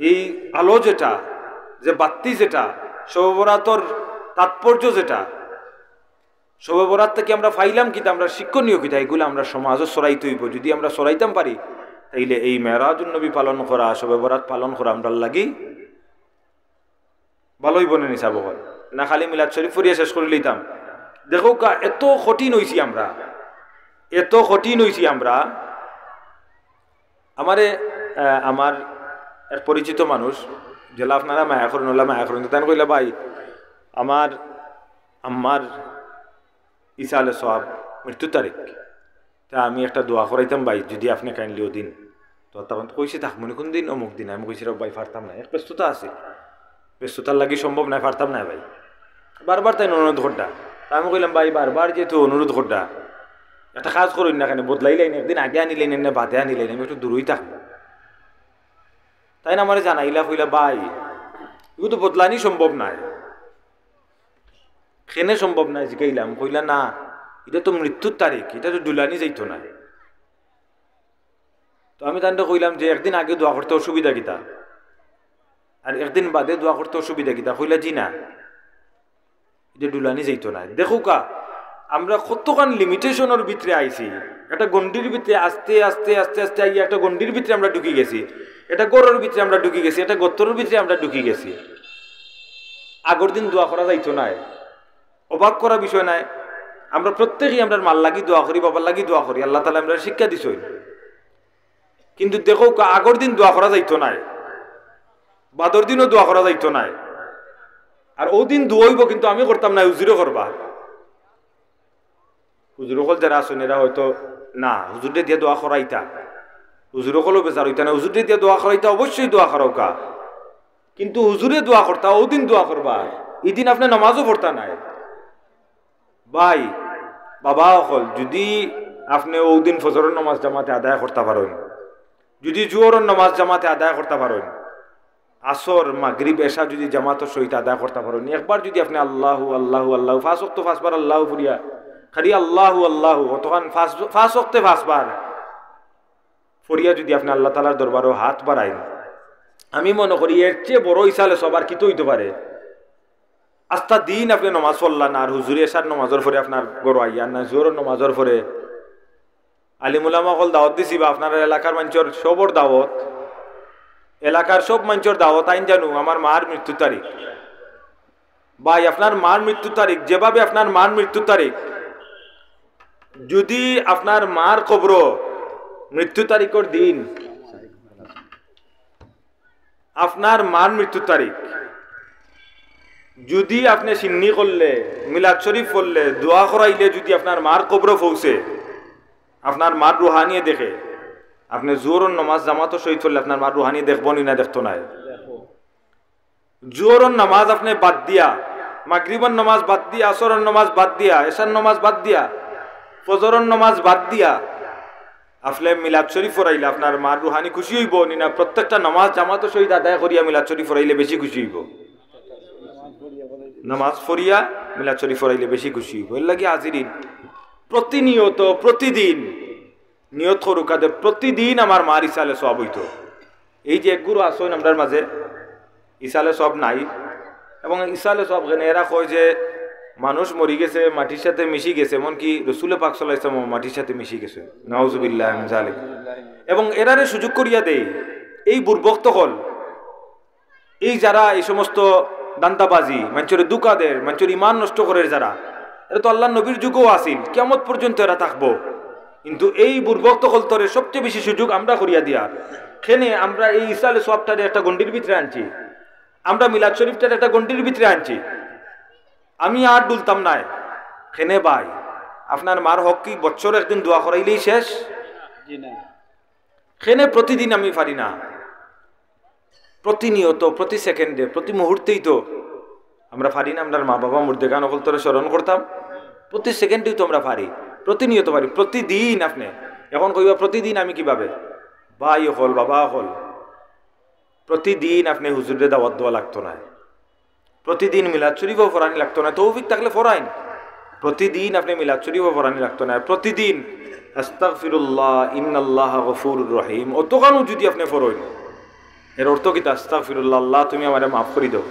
এই আলো যেটা, যে বাত্তি যেটা, শবে বরাতের তাৎপর্য যেটা, শবে বরাত থেকে আমরা পাইলাম কিতা, আমরা শিক্ষণীয় কিতা, এগুলো আমরা সমাজও ছড়াইতে হইব। যদি আমরা ছড়াইতাম পারি তাইলে এই মেরাজুন নবী পালন করা, শবে বরাত পালন করা আমরা লাগি ভালোই বনে নিসাব হয় না। খালি মিলাদ শরীফ পড়িয়া শেষ করে লইতাম। দেখো কা এত কঠিন হইছি আমরা, এত কঠিন হইছি আমরা। আমার এক পরিচিত মানুষ, যেলা আপনারা মায়া করেন, ওলা মায়া করেন, তাই কইলা ভাই আমার আম্মার ইসালে সব মৃত্যুর তারিখ, তা আমি একটা দোয়া করাইতাম ভাই, যদি আপনি কাইন্ডলিও দিন। তো তখন কইছে থাক মনে কোন দিন অমুক দিন। আমি কইছি ভাই পারতাম না, এক ব্যস্ততা আছে, ব্যস্ততার লাগি সম্ভব নাই, পারতাম না ভাই। বারবার তাই অনুরোধ করডা। আমি কইলাম ভাই বারবার যেহেতু অনুরোধ করডা, একটা কাজ করুন না, কেন বদলাইলেন, একদিন আগে আনিলেন না বাদে আনিলেন, আমি একটু দূরই থাকবো। তাই না আমার জানাইলা, কইলা ভাই এগুলো তো বদলানি সম্ভব নাই। কেনে সম্ভব নাই জিগাইলাম, কইলা না এটা তো মৃত্যুর তারিখ, এটা তো দুলানি যাইতো না। তো আমি তান্ডে কইলাম যে একদিন আগে দোয়া করতে অসুবিধা কিতা, আর একদিন বাদে দোয়া করতে অসুবিধা কিতা? কইলা জি না, এটা দুলানি যাইতো না। দেখো কা আমরা কতখান লিমিটেশনের ভিতরে আইছি, একটা গন্ডির ভিতরে আস্তে আস্তে আস্তে আস্তে আইয়া একটা গন্ডির ভিতরে আমরা ঢুকি গেছি, এটা গড়ের ভিতরে আমরা ঢুকি গেছি, এটা গত্তরের ভিতরে আমরা ঢুকি গেছি। আগর দিন দোয়া করা যাইতো না, অবাক করা বিষয় নাই। আমরা প্রত্যেকেই আমরা মাল লাগি দোয়া করি, বাবার লাগি দোয়া করি, আল্লাহ তাআলা আমরা শিক্ষা দিছই। কিন্তু দেখো আগর দিন দোয়া করা যাইতো না, বাদর দিনও দোয়া করা যাইতো না। আর ও দিন দোয়াইব কিন্তু আমি করতাম না, হুজুরে করবা। হুজুরকল যারা আছেন এরা হয়তো না হুজুরে দিয়ে দোয়া করাইতা, হুজুরকলও বেচার হইতা না, হুজুরে দিয়ে দোয়া করাইতা অবশ্যই দোয়া করাওকা, কিন্তু হুজুরে দোয়া করতা, ও দিন দোয়া করবা, এই দিন আপনি নামাজও পড়তা নাই। ভাই বাবা অকল যদি আপনি ও দিন ফজরের নামাজ জামাতে আদায় করতে পারেন, যদি জোহরের নামাজ জামাতে আদায় করতে পারেন, আসর মাগরিব এশা যদি জামাতের সহিত আদায় করতে পারেন, একবার যদি আপনি আল্লাহু আল্লাহু আল্লাহ ফাঁস ওয়াক্ত ফাঁসবার আল্লাহ ফুরিয়া খালি আল্লাহু আল্লাহু তখন ফাঁস ওয়াক্তে ফাঁসবার ফরিয়া যদি আপনি আল্লাহ তাআলার দরবারও হাত বাড়াইন, আমি মনে করি এর চেয়ে বড় ইসালে সবার কি তো হইতে পারে। আস্তা দিন আপনি নমাজ পড়লেন, আর হুজুরে এসার নমাজের পরে আপনার গড় আইয়ার না, জোরের নমাজের পরে আলিমুলামা কল দাওয়াত দিছি, বা আপনার এলাকার মানুষের সবর দাওয়াত, এলাকার সব মানুষের দাওয়াত আইন জানু আমার মার মৃত্যু তারিখ। ভাই আপনার মার মৃত্যু তারিখ, যেভাবে আপনার মার মৃত্যু তারিখ, যদি আপনার মার কবর মৃত্যু তারিখের দিন, আপনার মার মৃত্যু তারিখ যদি আপনি সিন্নি করলে, মিলাদ শরীফ পড়লে, দোয়া করাইলে, যদি আপনার মার কবর পৌঁছে, আপনার মার রুহানিয়ে দেখে, আপনি জোহরের নামাজ জামাতো শহীদ করলে আপনার মার রুহানিয়ে দেখবনি না? দেখতো নাই। জোহরের নামাজ আপনি বাদ দিয়া, মাগরিবের নামাজ বাদ দিয়া, আসরের নামাজ বাদ দিয়া, এশার নামাজ বাদ দিয়া, ফজরের নামাজ বাদ দিয়া, আপনি মিলাদ শরীফ পড়াইলে আপনার মার রুহানি খুশি হইব না প্রত্যেকটা নামাজ জামাত সহিত আদায় করিয়া মিলাদ শরীফ পড়াইলে বেশি খুশি হইব? নামাজ পড়িয়া মিলাদ শরীফ পড়াইলে বেশি খুশি হইব। এর লাগি হাজিরিন প্রতিনিয়ত প্রতিদিন নিয়ত করুকাদে প্রতিদিন আমার মার ইসালে সব হইত। এই যে এক গুরু আসেন আমরার মাঝে ইসালে সব নাই, এবং ইসালে সব এরা কয় যে মানুষ মরি গেছে মাটির সাথে মিশি গেছে, এমনকি রসুল পাক সাল্লাল্লাহু আলাইহি ওয়াসাল্লাম মাটির সাথে মিশি গেছে, নাউজুবিল্লাহ মিন যালিক। এবং এরারে সুযোগ করিয়া দেয় এই বুর্বক্ত হল, এই যারা এই সমস্ত দান্তাবাজি মানুষের দুকাদের মানুষের ইমান নষ্ট করে যারা, এরা তো আল্লাহ নবীর যুগও আসিল, কিয়ামত পর্যন্ত এরা থাকবো। কিন্তু এই বুর্বক্ত হল তরে সবচেয়ে বেশি সুযোগ আমরা করিয়া দিয়ার। খেনে আমরা এই ইসালে সবটারে একটা গন্ডির ভিতরে আনছি, আমরা মিলাদ শরীফটার একটা গন্ডির ভিতরে আনছি। আমি আর ডুলতাম নাই খেনে ভাই, আপনার মার হক কি বছর একদিন দোয়া করাইলেই শেষ? খেনে প্রতিদিন আমি পারি না, প্রতিনিয়ত প্রতি সেকেন্ডে প্রতি মুহূর্তেই তো আমরা পারি না। আমরা মা বাবা মুর্দেগান অকল তোরে স্মরণ করতাম, প্রতি সেকেন্ডেই তো আমরা পারি, প্রতিনিয়ত পারি। প্রতিদিন আপনি এখন কইবা প্রতিদিন আমি কিভাবে? ভাই হল বাবা হল, প্রতিদিন আপনি হুজুরে দাওয়াত দেওয়া লাগতো না, প্রতিদিন মিলাদ শরীফও ফরানি লাগতো না, তৌফিক থাকলে ফরাইন। প্রতিদিন আপনি মিলাদ শরীফও ফরানি লাগতো না, প্রতিদিন আস্তাগফিরুল্লাহ ইন্নাল্লাহ গফুরুর রহিম অতখানো যদি আপনি ফরইন, এর অর্থ কি? আস্তাগফিরুল্লাহ, আল্লাহ তুমি আমারে মাফ করে দাও।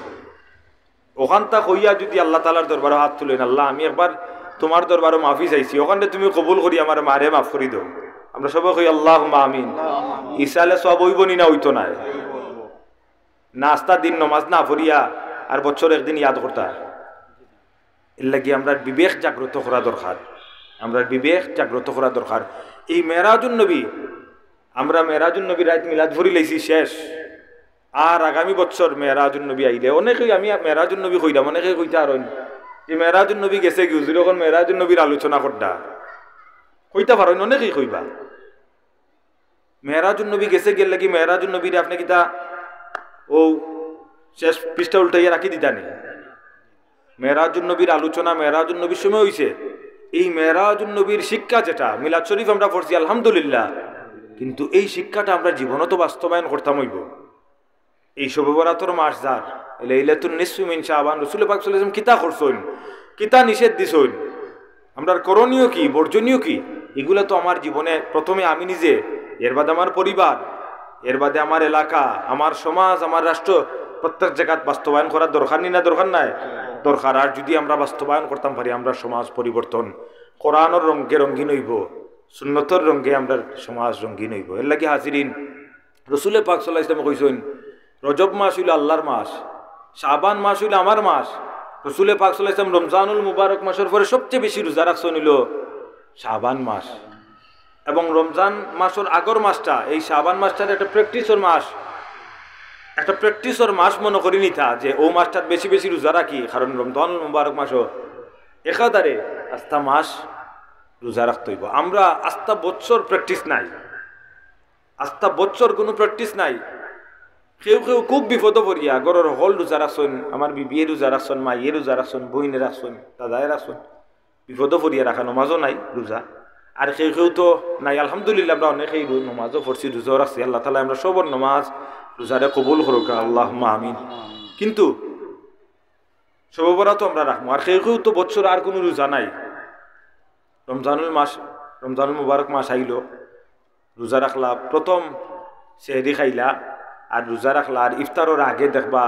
ওখানটা কইয়া যদি আল্লাহ তাআলার দরবারে হাত তুলেন, আল্লাহ আমি একবার তোমার দরবারে মাফি চাইছি, ওখানে তুমি কবুল করি আমার মারে মাফ করে দাও। আমরা সবাই কই আল্লাহুম্মা আমিন। ইসালে সব হইব নি না হইতো না? নাস্তা দিন নমাজ না পড়িয়া আর বছর একদিন ইয়াদ করতা। এর লাগি আমরা বিবেক জাগ্রত করা দরকার, আমরা বিবেক জাগ্রত করা দরকার। এই মেরাজুন নবী, আমরা মেরাজুন নবী রাত মিলাদ ভরি লাইছি শেষ, আর আগামী বছর মেরাজুন নবী আইলে অনেকেই আমি মেরাজুন নবী কইলাম, অনেকে কইতা আর যে মেরাজুন নবী গেছে কি হুজুর এখন মেরাজুন নবীর আলোচনা করডা, কইতা পারেন অনেকেই কইবা মেরাজুন নবী গেছে গেল লাগি মেরাজুন নবীর আপনি কিতা ও শেষ পৃষ্ঠা উল্টাইয়া রাখি দিতা নেই। মেরাজুন নবীর আলোচনা মেরাজুন নবীর সময় হইছে। এই মেরাজুন নবীর শিক্ষা যেটা মিলাদ শরীফ আমরা পড়ছি আলহামদুলিল্লাহ, কিন্তু এই শিক্ষাটা আমরা জীবনে তো বাস্তবায়ন করতাম হইব। এই শবে বরাতর মাস যার লাইলাতুন নিসফি মিন শাবান, রাসূল পাক সাল্লাল্লাহু আলাইহি ওয়াসাল্লাম কিতা করছেন, কিতা নিষেধ দিছেন, আমরার করণীয় কি বর্জনীয় কি, এগুলা তো আমার জীবনে প্রথমে আমি নিজে, এর বাদে আমার পরিবার, এর বাদে আমার এলাকা, আমার সমাজ, আমার রাষ্ট্র, প্রত্যেক জায়গায় বাস্তবায়ন করার দরকার নি না? দরকার নাই? দরকার। আর যদি আমরা বাস্তবায়ন করতাম পারি আমরা সমাজ পরিবর্তন, কোরআনের রঙে রঙিন হইব, সুন্নতর রঙে আমরা সমাজ রঙিন হইব। এর লাগি হাজিরিন রাসূল পাক সাল্লাল্লাহু আলাইহি ওয়াসাল্লাম কইছেন রজব মাস হইল আল্লাহর মাস, শাবান মাস হইল আমার মাস। রাসূল পাক সাল্লাল্লাহু আলাইহি ওয়াসাল্লাম রমজানুল মুবারক মাসের পরে সবচেয়ে বেশি রোজা রাখছেন হইল শাবান মাস। এবং রমজান মাসের আগর মাসটা, এই শাবান মাসটার একটা প্র্যাকটিসের মাস, একটা প্র্যাকটিসের মাস মনে করি নিতা যে ও মাসটার বেশি বেশি রোজা রাখি, কারণ রমজানুল মুবারক মাসও একাধারে আস্তা মাস রোজা রাখতে হইব। আমরা আস্তা বৎসর প্র্যাকটিস নাই, আস্তা বৎসর কোনো প্র্যাকটিস নাই। কেউ কেউ খুব বিপদ পড়িয়া গরর হল রোজা রাখছেন, আমার বিবিয়ে রোজা রাখছেন, মাইয়ে রোজা রাখছেন, বইনে রাখছেন, দাদায় রাখছেন, বিপদ পড়িয়া রাখা, নমাজও নাই রোজা। আর কেউ কেউ তো নাই আলহামদুলিল্লাহ, আমরা অনেকেই নমাজও পড়ছি, রোজাও রাখছি। আল্লাহ তাআলা আমরা সবর নমাজ রোজারে কবুল করুক, আল্লাহুম্মা আমিন। কিন্তু শবে বরাত আমরা রাখবো। আর কেউ কেউ তো বছর আর কোনো রোজা নাই, রমজানুল মাস, রমজানুল মুবারক মাস আইল, রোজা রাখলা, প্রথম সেহরি খাইলা আর রোজা রাখলা, আর ইফতারের আগে দেখবা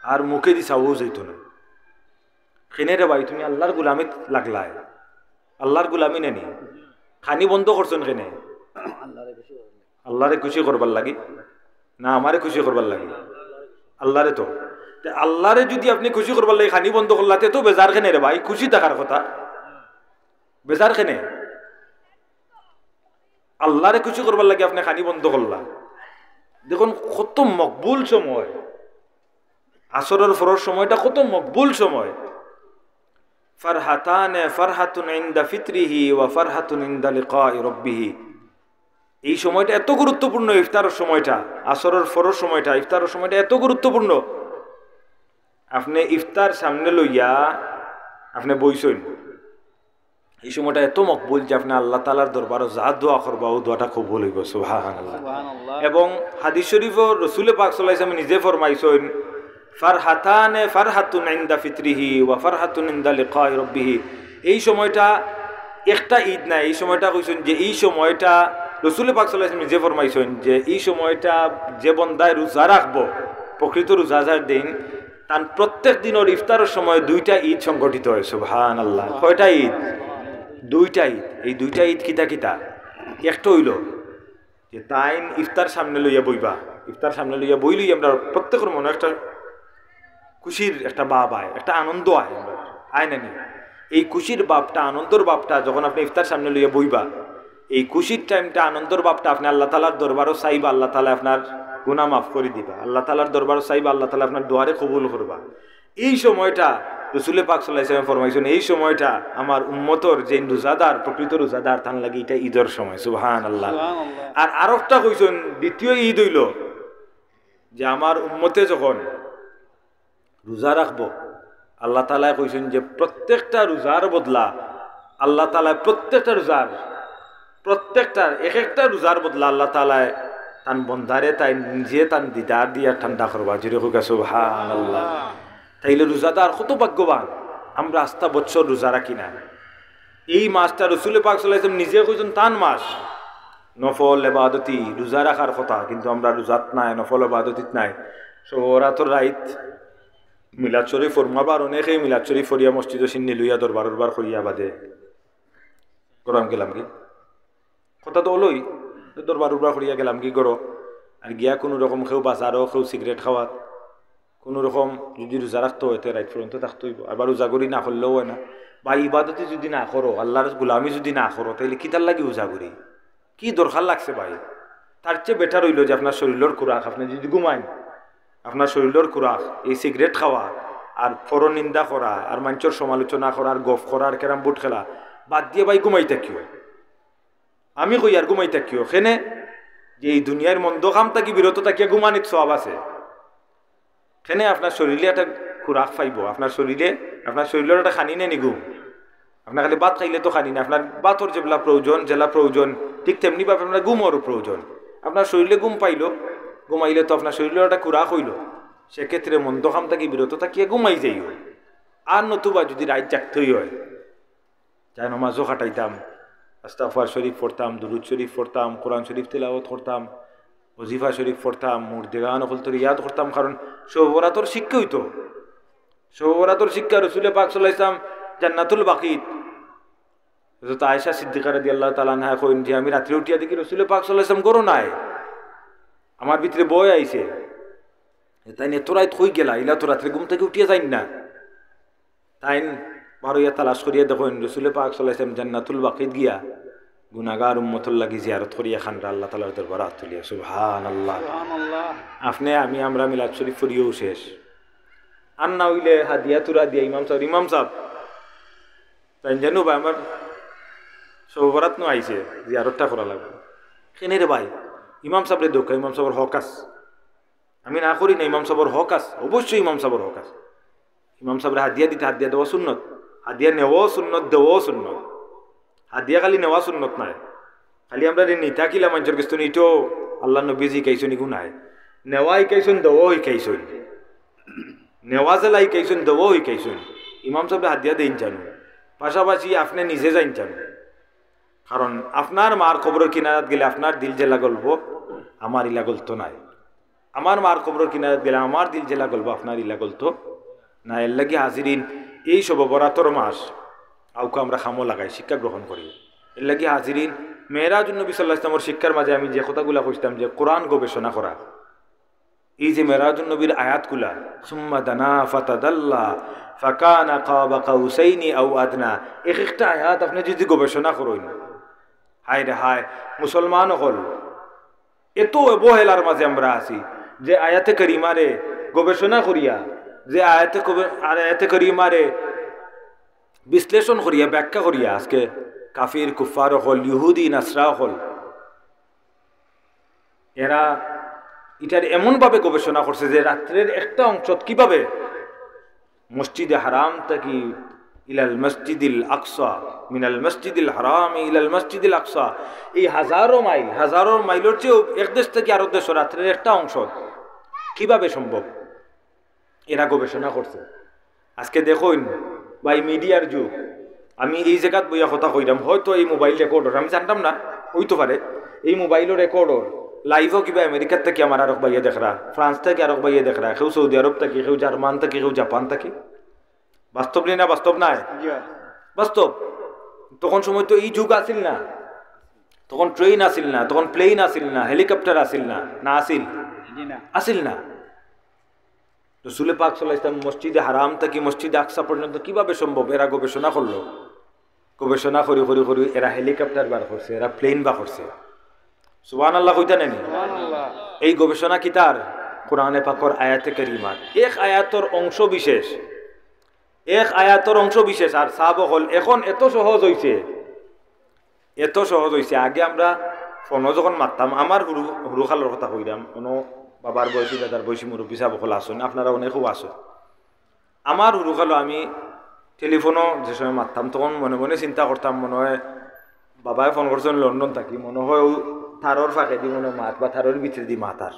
আর মুখে দি চাও যাইতো না। খেনে রে ভাই তুমি আল্লাহর গুলামিত লাগলাই, আল্লাহর গুলামি নেনি, খানি বন্ধ করছেন কেনে? আল্লাহরে খুশি করবার লাগি না আমারে খুশি করবার লাগি? আল্লাহরে। তো আল্লাহরে যদি আপনি খুশি করবার লাগে খানি বন্ধ করলাতে তো বেজার খেনে রে ভাই, খুশি থাকার কথা, বেজার খেনে? আল্লাহরে খুশি করবার লাগে আপনি খানি বন্ধ করলা। দেখুন কত মকবুল সময়, আসরের ফরর সময়টা কত মকবুল সময়। ফারহাতানে ফারহাতুন ইনদা ফিতরিহি ওয়া ফারহাতুন ইনদা লিকাই রাব্বিহি। এই সময়টা এত গুরুত্বপূর্ণ, ইফতারের সময়টা, আসরের ফরর সময়টা, ইফতারের সময়টা এত গুরুত্বপূর্ণ। আপনি ইফতার সামনে লইয়া আপনি বইছেন, এই সময়টা এত মকবুল যে আপনি আল্লাহ তাআলার দরবারে যা দোয়া করবা ও দোয়াটা কবুল হইব সুবহানাল্লাহ। এবং হাদিস শরীফও রাসূল পাক সাল্লাল্লাহু আলাইহি ওয়াসাল্লাম নিজে ফরমাইছেন ফারহাতানে ফারহাতুন ইনদা ফিতরিহি ওয়া ফারহাতুন ইনদা লিকাই রাব্বিহি। এই সময়টা একটা ঈদ নাই, এই সময়টা কইছেন যে এই সময়টা রাসূল পাক সাল্লাল্লাহু আলাইহি ওয়াসাল্লাম নিজে ফরমাইছেন যে এই সময়টা যে বান্দায় রোজা রাখবো প্রকৃত রোজার দিন তার প্রত্যেক দিনের ইফতারের সময় দুইটা ঈদ সংগঠিত হয় সুবহানাল্লাহ। কয়টা ঈদ? দুইটা ঈদ। এই দুইটা ঈদ কিতা কিতা? একটা হইল যে তাই ইফতার সামনে লইয়া বইবা, ইফতার সামনে লইয়া বইলই আমরা প্রত্যেকের মনে একটা খুশির একটা ভাব আয়, একটা আনন্দ আয় না নি। এই খুশির ভাবটা, আনন্দর ভাবটা যখন আপনি ইফতার সামনে লইয়া বইবা, এই খুশির টাইমটা, আনন্দর ভাবটা আপনি আল্লাহ তাআলার দরবারও চাইবা, আল্লাহ তাআলা আপনার গুনাহ মাফ করে দিবা, আল্লাহ তাআলার দরবারও চাইবা, আল্লাহ তাআলা আপনার দোয়ারে কবুল করবা। এই সময়টা রাসূল পাক সাল্লাল্লাহু আলাইহি ওয়াসাল্লাম ফরমাইছেন এই সময়টা আমার উম্মতর যে রোজাদার, প্রকৃত রোজাদার তার লাগি এটা ঈদের সময় সুবহানাল্লাহ। আর আরেকটা কইছেন দ্বিতীয় ঈদ হইল যে আমার উম্মতে যখন রোজা রাখবো আল্লাহ তাআলা কইছেন যে প্রত্যেকটা রোজার বদলা আল্লাহ তাআলা প্রত্যেকটার এক একটা রোজার বদলা আল্লাহ তাআলা তান বন্দারে তাই নিজে তান দিদার দিয়া ঠান্ডা করবা। জুড়ে হোক সুবহানাল্লাহ। তাইলে রোজাদার কত ভাগ্যবান। আমরা আস্থা বছর রোজা রাখি না। এই মাসটা রাসূল পাক সাল্লাল্লাহু আলাইহি ওয়াসাল্লাম নিজে কইছেন তান মাস, নফল ইবাদতি রোজা রাখার কথা, কিন্তু আমরা রোজাত নাই, নফল ইবাদতিত নাই। শোরাতর রাইত মিলাদ শরীফ ফরমাবার অনেকেই মিলাদ শরীফ ফরিয়া মসজিদে সিন্নি লইয়া দরবারের বার করিয়া বাদে গরম গেলাম কি কথা তো হলোই, দরবারের বার করিয়া গেলাম কি করো আর গিয়া কোনো রকম কেউ বাজারও কেউ সিগারেট খাওয়াত কোনো রকম যদি রোজা রাখতে হইতে রাইত পর্যন্ত থাকতে হইব। আবার রোজা করি না করলেও হয় না, বা ইবাদতি যদি না করো, আল্লাহর গোলামি যদি না করো, তাহলে কি তার লাগি রোজা করি? কি দরকার লাগছে ভাই? তার চেয়ে বেটার হইল যে আপনার শরীরের খুরাক, আপনি যদি ঘুমাইন আপনার শরীরের খুরাক এই সিগারেট খাওয়া আর পরনিন্দা করা আর মানুষের সমালোচনা করা আর গফ করা আর ক্যারাম বোর্ড খেলা বাদ দিয়ে ভাই ঘুমাই থাকিও। আমি কই আর ঘুমাই থাকিও কেনে যে এই দুনিয়ার মন্দ কাম থাকি বিরত থাকিয়া ঘুমানিত সওয়াব আছে। কেনে আপনার শরীরে একটা খুরাক পাইব, আপনার শরীরের একটা খানি নেই ঘুম। আপনার খালি ভাত খাইলে তো খানি না, আপনার ভাতর যেগুলা প্রয়োজন জেলা প্রয়োজন ঠিক তেমনিভাবে আপনার ঘুমরও প্রয়োজন। আপনার শরীরে ঘুম পাইল, ঘুমাইলে তো আপনার শরীরের একটা খুরাক হইল, সেক্ষেত্রে মন্দ কাম থাকি বিরত থাকিয়া ঘুমাই যাইও। আর নতুবা যদি রাত জাগতেই হয়, যাই নমাজও খাটাইতাম, আস্তাগফার শরীফ পড়তাম, দুরুদ শরীফ পড়তাম, কোরআন শরীফ তিলাওয়াত করতাম, ওজিফা শরীফ পড়তাম, মুর্দেগান অকলতর ইয়াদ করতাম। কারণ শোবরাতর শিক্ষা হইতো, শোবরাতর শিক্ষা রাসূল পাক সাল্লাল্লাহু আলাইহি ওয়াসাল্লাম জান্নাতুল বাকিত হযরত আয়েশা সিদ্দিকা রাদিয়াল্লাহু তাআলা আনহা কইন যে আমি রাত্রে উঠিয়া দেখি রাসূল পাক সাল্লাল্লাহু আলাইহি ওয়াসাল্লাম গরো নাই, আমার ভিতরে বয় আইছে, তাই এত রাত হয়ে গেলা, ইলা তো রাত্রে ঘুম থেকে উঠিয়া যাইন না। তাই বারোয়া তালাশ করিয়া দেখেন রাসূল পাক সাল্লাল্লাহু আলাইহি ওয়াসাল্লাম জান্নাতুল বাকিত গিয়া গুনাহগার উম্মতুল লাগি জিয়ারত করিয়া খানরা আল্লাহ তাআলার দরবারে হাত তুলিয়া সুবহানাল্লাহ। আপনি আমরা মিলাদ শরীফ পড়িও শেষ আর না হইলে হাদিয়া তুরা দিয়া ইমাম সাহেব তাই জানো ভাই আমার সবরাত নো আইছে জিয়ারতটা করা লাগবে কেনে রে ভাই? ইমাম সাহেবের দোকা, ইমাম সাহেবের হক আছে, আমি না করি না, ইমাম সাহেবের হক আছে, অবশ্যই ইমাম সাহেবের হক আছে। ইমাম সাহেবের হাদিয়া দিতে হাদিয়া দেওয়া সুন্নত, হাদিয়া নেওয়াও সুন্নত, দেওয়াও সুন্নত। হাদিয়া খালি নেওয়া সুন্নত নাই, খালি আমরা নিতা কিলা মানুষের কাছে নিটো আল্লাহ নবী শিখাইছেন এগুলো নাই। নেওয়া শিখাইছেন, দেওয়াও শিখাইছেন, নেওয়া জেলা শিখাইছেন, দেওয়াও শিখাইছেন। ইমাম সাহেবের হাদিয়া দেন জানো, পাশাপাশি আপনি নিজে যাইন জানো। কারণ আপনার মার কবরের কিনারাত গেলে আপনার দিল জেলা গল্প, আমার ইলা গল্প নাই। আমার মার কবরের কিনারাত গেলে আমার দিল জেলা গল্প, আপনার ইলা গল্প না। এর লাগি হাজিরিন এই সব বরাতর মাস আউকে আমরা খামো লাগাই, শিক্ষা গ্রহণ করি। এর লাগি হাজিরিন মেরাজুন নবী সাল্লাল্লাহু আলাইহি ওয়াসাল্লামের শিক্ষার মাঝে আমি যে কথাগুলা কইতাম যে কোরআন গবেষণা করা, এই যে মেরাজুন নবীর আয়াতগুলা সুম্মা দানা ফাতাদাল্লা ফাকানা কাবা কাউসাইনি আও আদনা, এক একটা আয়াত আপনি যদি গবেষণা করেন, হায় রে হায় মুসলমান হল এত অবহেলার মাঝে আমরা আছি যে আয়াতে করিমারে গবেষণা করিয়া, যে আয়াতে করিমারে বিশ্লেষণ করিয়া ব্যাখ্যা করিয়া আজকে কাফির কুফার হল, ইহুদি নাসরা হল, এরা এটার এমনভাবে গবেষণা করছে যে রাত্রের একটা অংশ কিভাবে মসজিদে হারাম থেকে ইলাল মসজিদিল আকসা মিনাল মসজিদিল হারাম ইলাল মসজিদিল আকসা, এই হাজারো মাইলের চেয়েও এক দেশ থেকে আরেক দেশ রাত্রের একটা অংশ কিভাবে সম্ভব? এরা গবেষণা করছে। আজকে দেখুন ভাই, মিডিয়ার যুগ। আমি এই জায়গাত বইয়া কথা কইলাম, হয়তো এই মোবাইল রেকর্ডর আমি জানতাম না, হইতে পারে এই মোবাইলের রেকর্ডর লাইভও কিবা আমেরিকার থেকে আমার আরক বাইয়ে দেখরা, ফ্রান্স থেকে আরক বাইয়ে দেখরা, কেউ সৌদি আরব থেকে, কেউ জার্মান থেকে, কেউ জাপান থেকে। বাস্তব নেই না? বাস্তব নাই? বাস্তব। তখন সময় তো এই যুগ আসিল না, তখন ট্রেন আসিল না, তখন প্লেন আসিল না, হেলিকপ্টার আসিল না, না আসিল না। রাসূল পাক সাল্লাল্লাহু আলাইহি ওয়াসাল্লাম মসজিদে হারাম থেকে মসজিদে আকসা পর্যন্ত কিভাবে সম্ভব? এরা গবেষণা করলো, গবেষণা করি এরা হেলিকপ্টার বার করছে, এরা প্লেন বার করছে। সুবহানাল্লাহ কইতা নেন? এই গবেষণা কি তার কোরআনে পাকের আয়াতে কারিমার এক আয়াতর অংশ বিশেষ। আর সাহাব হল এখন এত সহজ হইছে। আগে আমরা ফোনও যখন মারতাম, আমার হুরুখালোর কথা কইলাম, কোনো বাবার বয়সী দাদার বয়সী মুরব্বী সাহেব হল আসুন, আপনারা অনেকও আসুন। আমার হুরুখালো আমি টেলিফোনও যে সময় মারতাম, তখন মনে মনে চিন্তা করতাম, মনে হয় বাবায় ফোন করছেন লন্ডন থাকি, মনে হয় থারোর ফাঁকে দি মনে মাত বা থারোর ভিতরে দি মাতার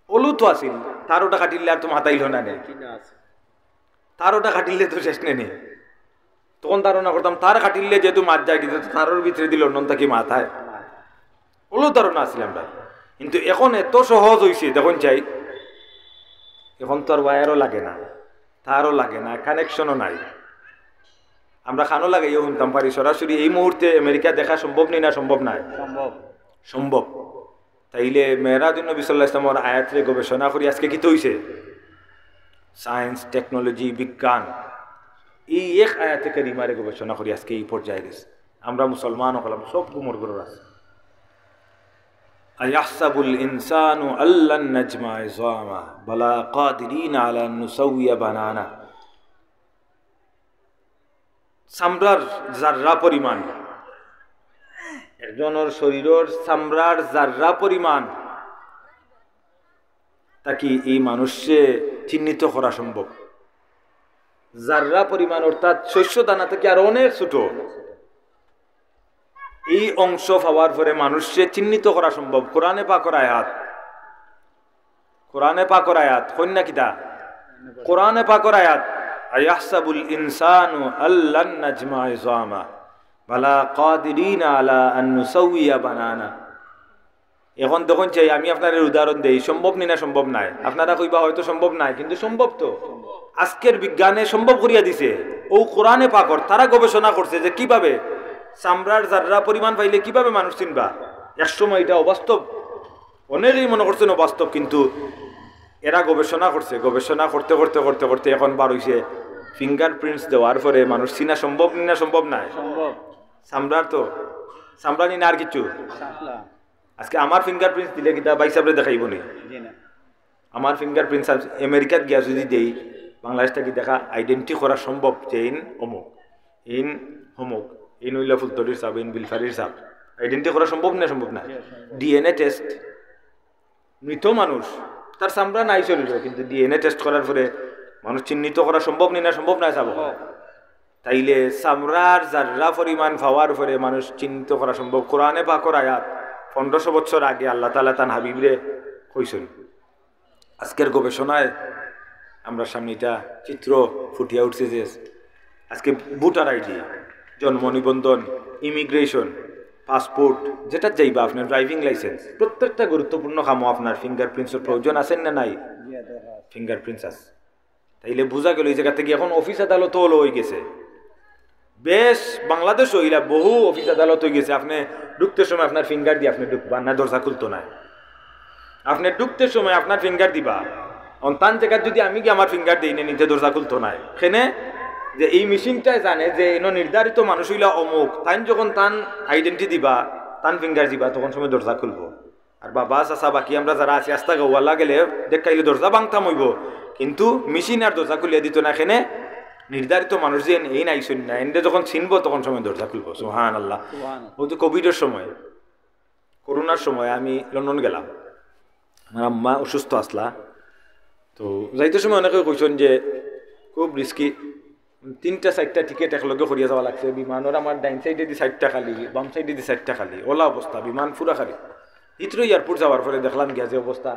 ওলু তো আসিল। তারোটা কাটিলে আর তো মাতাইল না নেই, তারোটা কাটিলে তো শেষ নেই। তখন ধারণা করতাম তার কাটিলে যেহেতু মাত যায়, কিন্তু তারোর ভিতরে দি লন্ডন থাকি মাথায় ওলু ধারণা আসিল আমরা। কিন্তু এখন এত সহজ হয়েছে, দেখুন চাই এখন তো আর ওয়ারও লাগে না, তারও লাগে না, কানেকশনও নাই। আমরা খানো লাগাইও শুনতাম পারি সরাসরি এই মুহূর্তে আমেরিকা দেখা সম্ভব নেই না? সম্ভব নাই? সম্ভব। তাইলে মেহরাজুন নবী সাল্লাল্লাহু আলাইহি ওয়াসাল্লামের আয়াতে গবেষণা করি আজকে কি হইছে? সায়েন্স, টেকনোলজি, বিজ্ঞান, এই এক আয়াতে কারিমারে গবেষণা করি আজকে এই পর্যায়ে গেছে। আমরা মুসলমান হলাম সব গুমর করে আছে। আয়াহসাবুল ইনসানু আল্লান নাজমা ইযামা বালা কাদিরিন আলা নুসাউইয়া বানানা। চামড়ার জাররা পরিমাণ, একজনের শরীরের চামড়ার জাররা পরিমাণ তাকে এই মানুষে চিহ্নিত করা সম্ভব। জাররা পরিমাণ অর্থাৎ শস্য দানা থেকে আর অনেক ছোট, এই অংশ পাওয়ার পরে মানুষে চিহ্নিত করা সম্ভব। কোরআনে পাকের আয়াত কন্যা কিতা? কোরআনে পাকের আয়াত আয়াহসাবুল ইনসানু আল্লান নাজমা ইযামা বালা কাদিরিন আলা আন নুসাউইয়া বানানা। এখন দেখুন চাই আমি আপনাদের উদাহরণ দেই, সম্ভব নি না? সম্ভব নাই। আপনারা কইবা হয়তো সম্ভব নাই, কিন্তু সম্ভব তো। আজকের বিজ্ঞানে সম্ভব করিয়া দিছে। ও কোরআনে পাকর তারা গবেষণা করছে যে কিভাবে চামড়ার জাররা পরিমাণ পাইলে কিভাবে মানুষ চিনবা। একসময় এটা অবাস্তব, অনেকেই মনে করছেন অবাস্তব, কিন্তু এরা গবেষণা করছে। গবেষণা করতে করতে করতে করতে এখন বার হইছে ফিঙ্গার প্রিন্টস দেওয়ার পরে মানুষ চিনা সম্ভব নি না? সম্ভব নাই? চামড়ার তো চামড়া নি না আর কিছু। আজকে আমার ফিঙ্গার প্রিন্টস দিলে কিতা ভাই সাহেবরে দেখাইব নি? আমার ফিঙ্গার প্রিন্টস আমেরিকাত গিয়া যদি দেই, বাংলাদেশ থেকে দেখা আইডেন্টি করা সম্ভব যে ইন অমুক, ইন অমুক, ইন উল্লা ফুলতলির সাপ, ইন বিলফারির সাপ, আইডেন্টি করা সম্ভব না? সম্ভব না। ডিএনএ টেস্ট, মৃত মানুষ তার চামড়া নাই শরীর, কিন্তু ডিএনএ টেস্ট করার পরে মানুষ চিহ্নিত করা সম্ভব নি না? সম্ভব নাই? চাব তাইলে চামড়ার জাররা পরিমাণ পাওয়ার পরে মানুষ চিহ্নিত করা সম্ভব। কোরআনে পাকের আয়াত 1500 বছর আগে আল্লাহ তাআলা তার হাবিবরে কইছেন। আজকের গবেষণায় আমরা সামনে এটা চিত্র ফুটিয়ে উঠছে যে আজকে ভোটার আইডি, জন্ম নিবন্ধন, ইমিগ্রেশন, পাসপোর্ট, যেটা চাইবা আপনার ড্রাইভিং লাইসেন্স, প্রত্যেকটা গুরুত্বপূর্ণ কামও আপনার ফিঙ্গারপ্রিন্টসের প্রয়োজন আছেন না নাই? ফিঙ্গারপ্রিন্টস আছে। তাইলে বোঝা গেল এই জায়গা থেকে এখন অফিস আদালত হলো হয়ে গেছে। বেশ বাংলাদেশ হইলা বহু অফিস আদালত হয়ে গেছে। আপনি ঢুকতে সময় আপনার ফিঙ্গার দিয়ে আপনি ঢুকবা না, দরজা খুলতো না। আপনি ঢুকতে সময় আপনার ফিঙ্গার দিবা, অন্তান জায়গা যদি আমি কি আমার ফিঙ্গার দিই না, নিতে দরজা খুলতো না। এখানে যে এই মেশিনটাই জানে যে এনে নির্ধারিত মানুষ হইলা অমুক, তাই যখন তান আইডেন্টি দিবা, তান ফিঙ্গার দিবা, তখন সময় দরজা খুলবো। আর বাবা চাচা বাকি আমরা যারা আছি আস্তা গাওয়ালা গেলে দেখাইলে দরজা ভাঙতাম হইব, কিন্তু মেশিন আর দরজা খুলিয়ে দিত না। এখানে নির্ধারিত মানুষ যে এই নাইছেন না, এনে যখন চিনবো তখন সময় দরজা খুলবো। সুবহানাল্লাহ। ওই তো কোভিডের সময়, করোনার সময় আমি লন্ডন গেলাম, আমার আম্মা অসুস্থ আসলা, তো যাইতে সময় অনেকে কইছেন যে খুব রিস্কি, 3টা 4টা টিকেট একলগে করিয়া যাওয়া লাগছে বিমানের আমার ডাইন সাইডে দি 4টা খালি বাম সাইডে দি 4টা খালি ওলা অবস্থা বিমান পুরা খালি হিথ্রো এয়ারপোর্ট যাওয়ার পরে দেখলাম গিয়া যে অবস্থা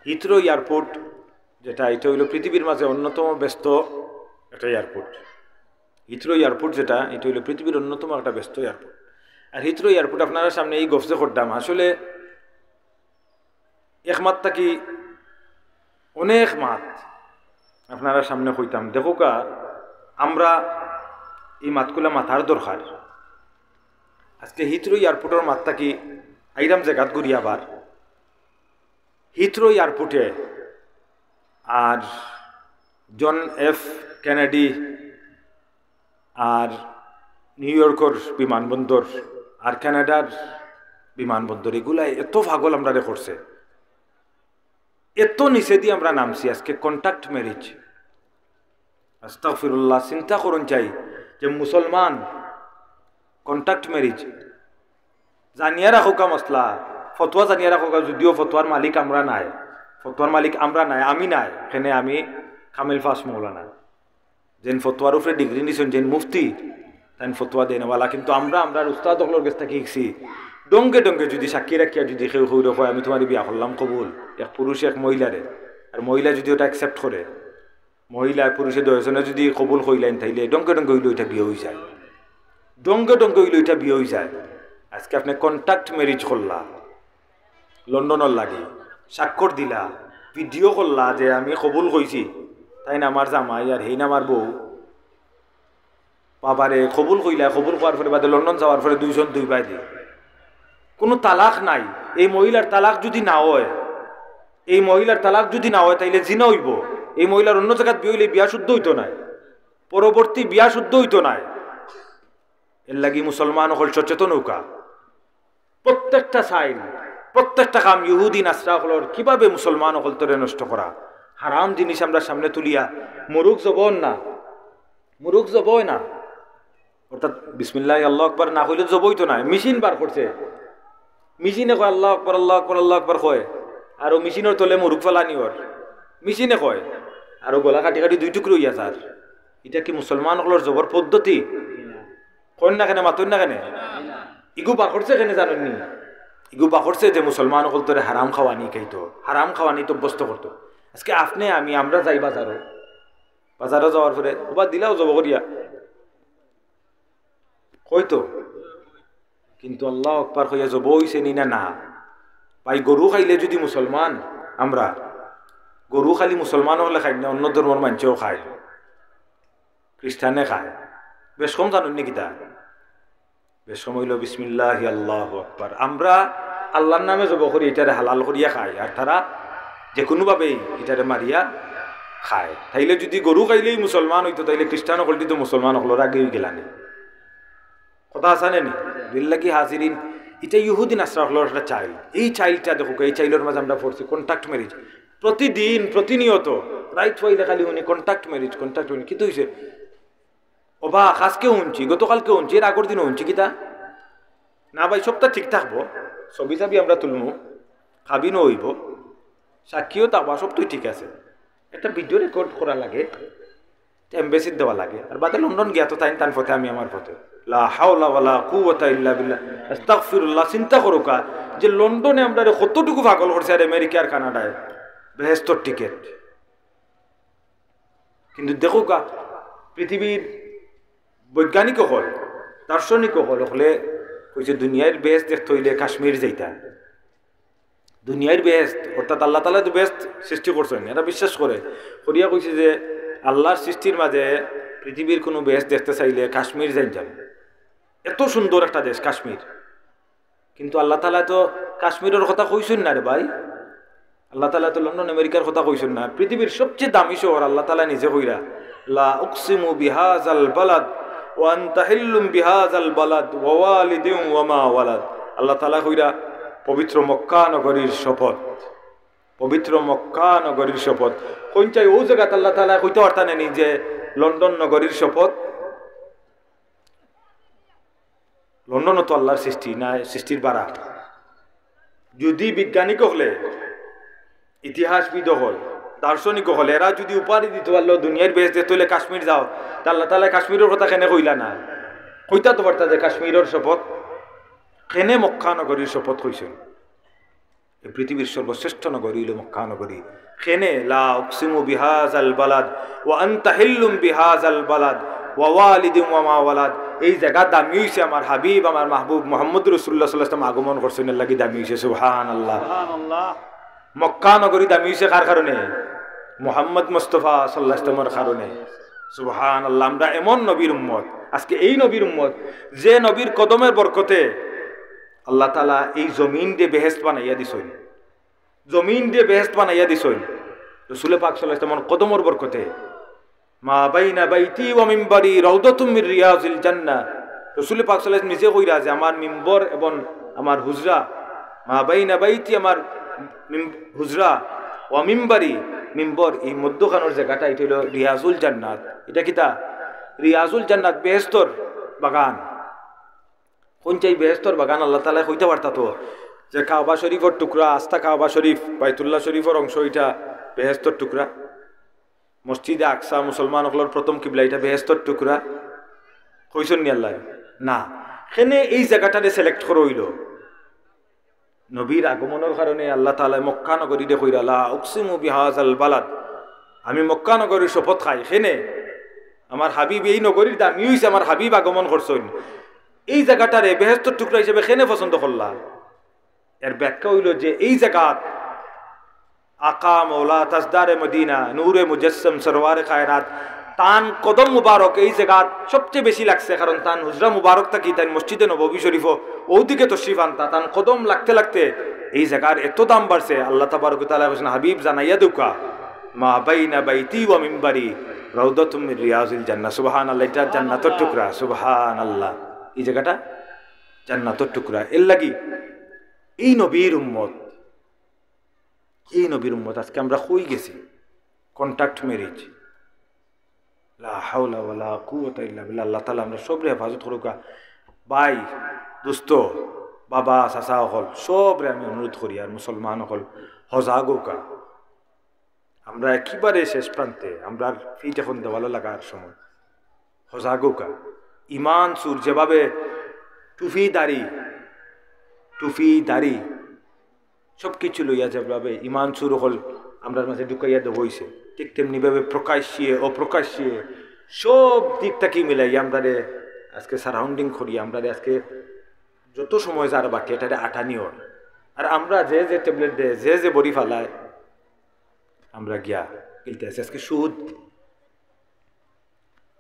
হিথ্রো এয়ারপোর্ট যেটা এটা হইল পৃথিবীর মাঝে অন্যতম ব্যস্ত একটা এয়ারপোর্ট হিথ্রো এয়ারপোর্ট যেটা এটা হইল পৃথিবীর অন্যতম একটা ব্যস্ত এয়ারপোর্ট আর হিথ্রো এয়ারপোর্ট আপনারা সামনে এই গফসে করতাম আসলে এক মাত্রা কি অনেক মাত আপনারা সামনে কইতাম দেখো কা আমরা এই মাতগুলা মাথার দরকার আজকে হিথ্রো এয়ারপোর্টের মাত্রা কি আইরাম জায়গাত ঘুরি আবার হিথ্রো এয়ারপোর্টে আর জন এফ কেনেডি আর নিউ ইয়র্কের বিমানবন্দর আর কানাডার বিমানবন্দর এগুলা এত পাগল আমরা করছে এত নিচে দিয়ে আমরা নামছি আজকে কন্ট্যাক্ট ম্যারেজ আস্তাগফিরুল্লাহ চিন্তা করুন চাই যে মুসলমান কন্ট্যাক্ট ম্যারেজ জানিয়া রাখো কা মশলা ফতোয়া জানিয়া রাখো কা যদিও ফতোয়ার মালিক আমরা নাই আমি নাই এখানে আমি কামিল ফাস মৌলানা যেন ফতোয়ার উপরে ডিগ্রি নিছেন যেন মুফতি তাই ফতোয়া দেনওয়ালা কিন্তু আমরা উস্তাদ হকলের কাছ থেকে শিখছি ডঙ্গে ডঙ্গে যদি সাক্ষী রাখিয়া যদি কেউ হয় আমি তোমার বিয়া করলাম কবুল এক পুরুষ এক মহিলারে আর মহিলা যদি ওটা অ্যাকসেপ্ট করে মহিলা পুরুষে দুজনে যদি কবুল হইলেন তাইলে ডঙ্গে ডঙ্গে হইলে ওইটা বিয়ে হয়ে যায় ডঙ্গে ডঙ্গে হইলে ওইটা বিয়ে হয়ে যায় আজকে আপনি কন্ট্যাক্ট ম্যারেজ করলা লন্ডনের লাগে স্বাক্ষর দিলা ভিডিও করলা যে আমি কবুল কইছি তাই না আমার জামাই আর হেই না আমার বউ বাবারে কবুল কইলা কবুল করার পরে বাদে লন্ডন যাওয়ার পরে দুইজন দুই ভাই দিয়ে কোনো তালাক নাই এই মহিলার তালাক যদি না হয় তাইলে জিনা হইব এই মহিলার অন্য জায়গায় বিয়ে হইলে বিয়া শুদ্ধ হইতো নাই পরবর্তী বিয়া শুদ্ধ হইতো নাই এর লাগি মুসলমান হল সচেতন নৌকা প্রত্যেকটা কাম ইহুদি নাসরা হলর কিভাবে মুসলমান হল তরে নষ্ট করা হারাম জিনিস আমরা সামনে তুলিয়া মুরুখ জবই না অর্থাৎ বিসমিল্লাহ আল্লাহু আকবার না হইলে জবই তো না মেশিন বার করছে মেশিনে কয় আল্লাহু আকবার কয় আর মেশিনের তলে মুরুখ ফেলানি ওর মেশিনে কয় আর গলা কাটি কাটি দুই টুকরো ইয়া স্যার এটা কি মুসলমান হলর জবর পদ্ধতি কয় না কেন মাতন না কেন ইগু বার করছে কেন জানেননি ইগু বার করছে যে মুসলমান হল তোরে হারাম খাওয়ানি খাইতো হারাম খাওয়ানি তো অভ্যস্ত করতো আজকে আপনি আমরা যাই বাজারও যাওয়ার পরে ওবার দিলাও জব করিয়া কইতো কিন্তু আল্লাহ আকবার কইয়া জব হইছে নি না ভাই গরু খাইলে যদি মুসলমান আমরা গরু খালি মুসলমান হলে খাই না অন্য ধর্মের মানুষও খায় খ্রিস্টানে খায় বেশ কম জানুন নাকি তা বেশ কম হইল বিসমিল্লাহ আল্লাহু আকবার আমরা আল্লাহর নামে জব করি এটারে হালাল করিয়া খায় আর তারা যে কোনোভাবেই এটারে মারিয়া খায় তাইলে যদি গরু খাইলেই মুসলমান হইতো তাইলে খ্রিস্টান হলটি তো মুসলমান হলোর আগেই গেলানি কথা আসানে নি বিল্লাহি হাজিরিন এটা ইহুদি নাসরা হলোর একটা চাইল্ড এই চাইল্ডটা দেখো এই চাইল্ডের মাঝে আমরা পড়ছি কন্ট্যাক্ট ম্যারেজ প্রতিনিয়ত রাইট হইলে খালি উনি কন্ট্যাক্ট ম্যারেজ কিন্তু হয়েছে অবাক আজকে শুনছি গতকালকে শুনছি এর আগের দিনও শুনছি কিতা না ভাই সবটা ঠিক থাকবো ছবি চাবি আমরা তুলবো খাবিনও হইব সাক্ষীও থাকবা সবটাই ঠিক আছে একটা ভিডিও রেকর্ড করা লাগে এমবেসির দেওয়া লাগে আর বাদে লন্ডন গিয়া তো তাই তার পথে আমি আমার পথে লা হাওলা ওয়ালা কুওয়াতা ইল্লা বিল্লাহ আস্তাগফিরুল্লাহ চিন্তা করো কা যে লন্ডনে আমরা কতটুকু পাগল করছে আর আমেরিকা আর কানাডায় বেহেস্তর টিকেট কিন্তু দেখো কা পৃথিবীর বৈজ্ঞানিক হল দার্শনিক হলে কইছে দুনিয়ার বেস্ট দেখতে হইলে কাশ্মীর যাইতা দুনিয়ার বেস্ট অর্থাৎ আল্লাহ তাআলা তো বেস্ট সৃষ্টি করছেন এটা বিশ্বাস করে করিয়া কইছে যে আল্লাহর সৃষ্টির মাঝে পৃথিবীর কোনো বেস্ট দেখতে চাইলে কাশ্মীর যাবে এত সুন্দর একটা দেশ কাশ্মীর কিন্তু আল্লাহ তাআলা তো কাশ্মীরের কথা কইছেন না রে ভাই আল্লাহ তাআলা তো লন্ডন আমেরিকার কথা কইছেন না পৃথিবীর সবচেয়ে দামি শহর আল্লাহ তাআলা নিজে কইরা লা উকসিমু বিহাযাল বালাদ ওয়া আনতা হিল্লুম বিহাযাল বালাদ ওয়া ওয়ালিদিন ওয়া মা ওয়ালাদ আল্লাহ তাআলা কইরা পবিত্র মক্কা নগরীর শপথ কোন চাই ও জায়গাতে আল্লাহ তাআলা কইতে পারতা নেনি যে লন্ডন নগরীর শপথ লন্ডনও তো আল্লাহর সৃষ্টি না সৃষ্টির বাড়া যদি বিজ্ঞানিক হলে ইতিহাসবিদ হল দার্শনিক হলে এরা যদি উপাধি দিতে পারলো দুনিয়ার বেশ দিতে হলে কাশ্মীর যাও, তা আল্লাহ তাআলা কাশ্মীরের কথা কেনে কইলা না? কইতা তো পারতা যে কাশ্মীরের শপথ কেনে মক্কা নগরীর শপথ কইছেন। এই পৃথিবীর সর্বশ্রেষ্ঠ নগরী হইল মক্কা নগরী। কেনে লা উকসিমু বিহাযাল বালাদ ওয়া আনতা হিল্লুম বিহাযাল বালাদ ওয়া ওয়ালিদিন ওয়া মা ওয়ালাদ। এই জায়গা দামি হইছে আমার হাবিব আমার মাহবুব মুহাম্মদ রাসূলুল্লাহ সাল্লাল্লাহু আলাইহি ওয়াসাল্লাম আগমন করছেন, এর লাগি দামি হইছে। সুবহানাল্লাহ, সুবহানাল্লাহ। মক্কা নগরী দামি হইছে কার কারণে? মুহাম্মদ মুস্তাফা সাল্লাল্লাহু আলাইহি ওয়াসাল্লামের কারণে। সুবহানাল্লাহ। আমরা এমন নবীর উম্মত, আজকে এই নবীর উম্মত যে নবীর কদমের বরকতে আল্লাহ তাআলা এই জমিন দিয়ে বেহেশত বানাইয়া দিছেন, জমিন দিয়ে বেহেশত বানাইয়া দিছেন রাসূল পাক সাল্লাল্লাহু আলাইহি ওয়াসাল্লামের কদমের বরকতে। মা বাইনা বাইতি ওয়া মিম্বারি রাউদাতুম মির রিয়াজিল জান্নাহ। রাসূল পাক সাল্লাল্লাহু আলাইহি ওয়াসাল্লাম নিজে কইরা যে আমার মিম্বর এবং আমার হুজরা, মা বাইনা বাইতি আমার হুজরা ওয়া মিম্বারি, মিম্বর এই মধ্যখানের জায়গাটা এটা হলো রিয়াজুল জান্নাত। এটা কিতা? রিয়াজুল জান্নাত, বেহেশতর বাগান। কোন চাই বেহেশতর বাগান? আল্লাহ তাআলা কইতে পারতা তো যে কাবা শরীফের টুকরা, আস্থা কাবা শরীফ বাইতুল্লাহ শরীফের অংশ, এটা বেহেশতর টুকরা। মসজিদে আকসা মুসলমান হকলের প্রথম কিবলা, এটা বেহেশতর টুকরা। কইছেন নি আল্লাহ? না, এখানে এই জায়গাটারে সিলেক্ট করে হইল নবীর আগমনের কারণে। আল্লাহ তাআলা মক্কা নগরীতে কইরা লা উকসিমু বিহাযাল বালাদ, আমি মক্কা নগরীর শপথ খাই। এখানে আমার হাবিব, এই নগরীর দামি হইছে আমার হাবিব আগমন করছেন। এই জায়গাটারে বেহেশতর টুকরা হিসেবে কেনে পছন্দ করলা? এর ব্যাখ্যা হইল যে এই জায়গাত আকা মৌলা তাজদারে মদিনা নূরে মুজাসসাম সরওয়ারে কায়নাত তান কদম মুবারক এই জায়গাত সবচেয়ে বেশি লাগছে, কারণ তান হুজরা মুবারক থাকি তাই মসজিদে নববী শরীফ ওদিকে তশরিফ আনতা, তান কদম লাগতে লাগতে এই জায়গার এত দাম বাড়ছে। আল্লাহ তাবারক ওয়া তাআলা বলেন হাবিব জানাইয়া দুকা মা বাইনা বাইতি ওয়া মিম্বারি রাউদাতুম মির রিয়াজিল জান্নাহ। সুবহানাল্লাহ, এটা জান্নাতের টুকরা। সুবহানাল্লাহ, এই জায়গাটা জান্নাতের টুকরা। এর লাগি এই নবীর উম্মত, এই নবীর উম্মত আজকে আমরা কই গেছি কন্ট্যাক্ট ম্যারেজ। লা হাওলা ওয়ালা কুওয়াতা ইল্লা বিল্লাহ। আল্লাহ তাআলা আমরা সবরে হেফাজত করুকা। ভাই, দোস্ত, বাবা, চাচা হল সবরে আমি অনুরোধ করি আর মুসলমান হল সজাগ হোকা। আমরা একেবারে শেষ প্রান্তে, আমরা ফিট এখন দেওয়ালো লাগার সময়। সজাগ হোকা। ইমান সুর যেভাবে টুফি দাড়ি সব কিছু লইয়া যেভাবে ইমান সুর হল আমরার মাঝে ঢুকাইয়া দেবইছে, ঠিক তেমনিভাবে প্রকাশ্যে অপ্রকাশ্যে সব দিক থেকে মিলাই আমরা আজকে সারাউন্ডিং করি। আমরা আজকে যত সময় যার বাকি এটারে আটানিও, আর আমরা যে যে ট্যাবলেট দেয়, যে যে বড়ি ফালায়, আমরা গিয়া গিলতে আছি। আজকে সুদ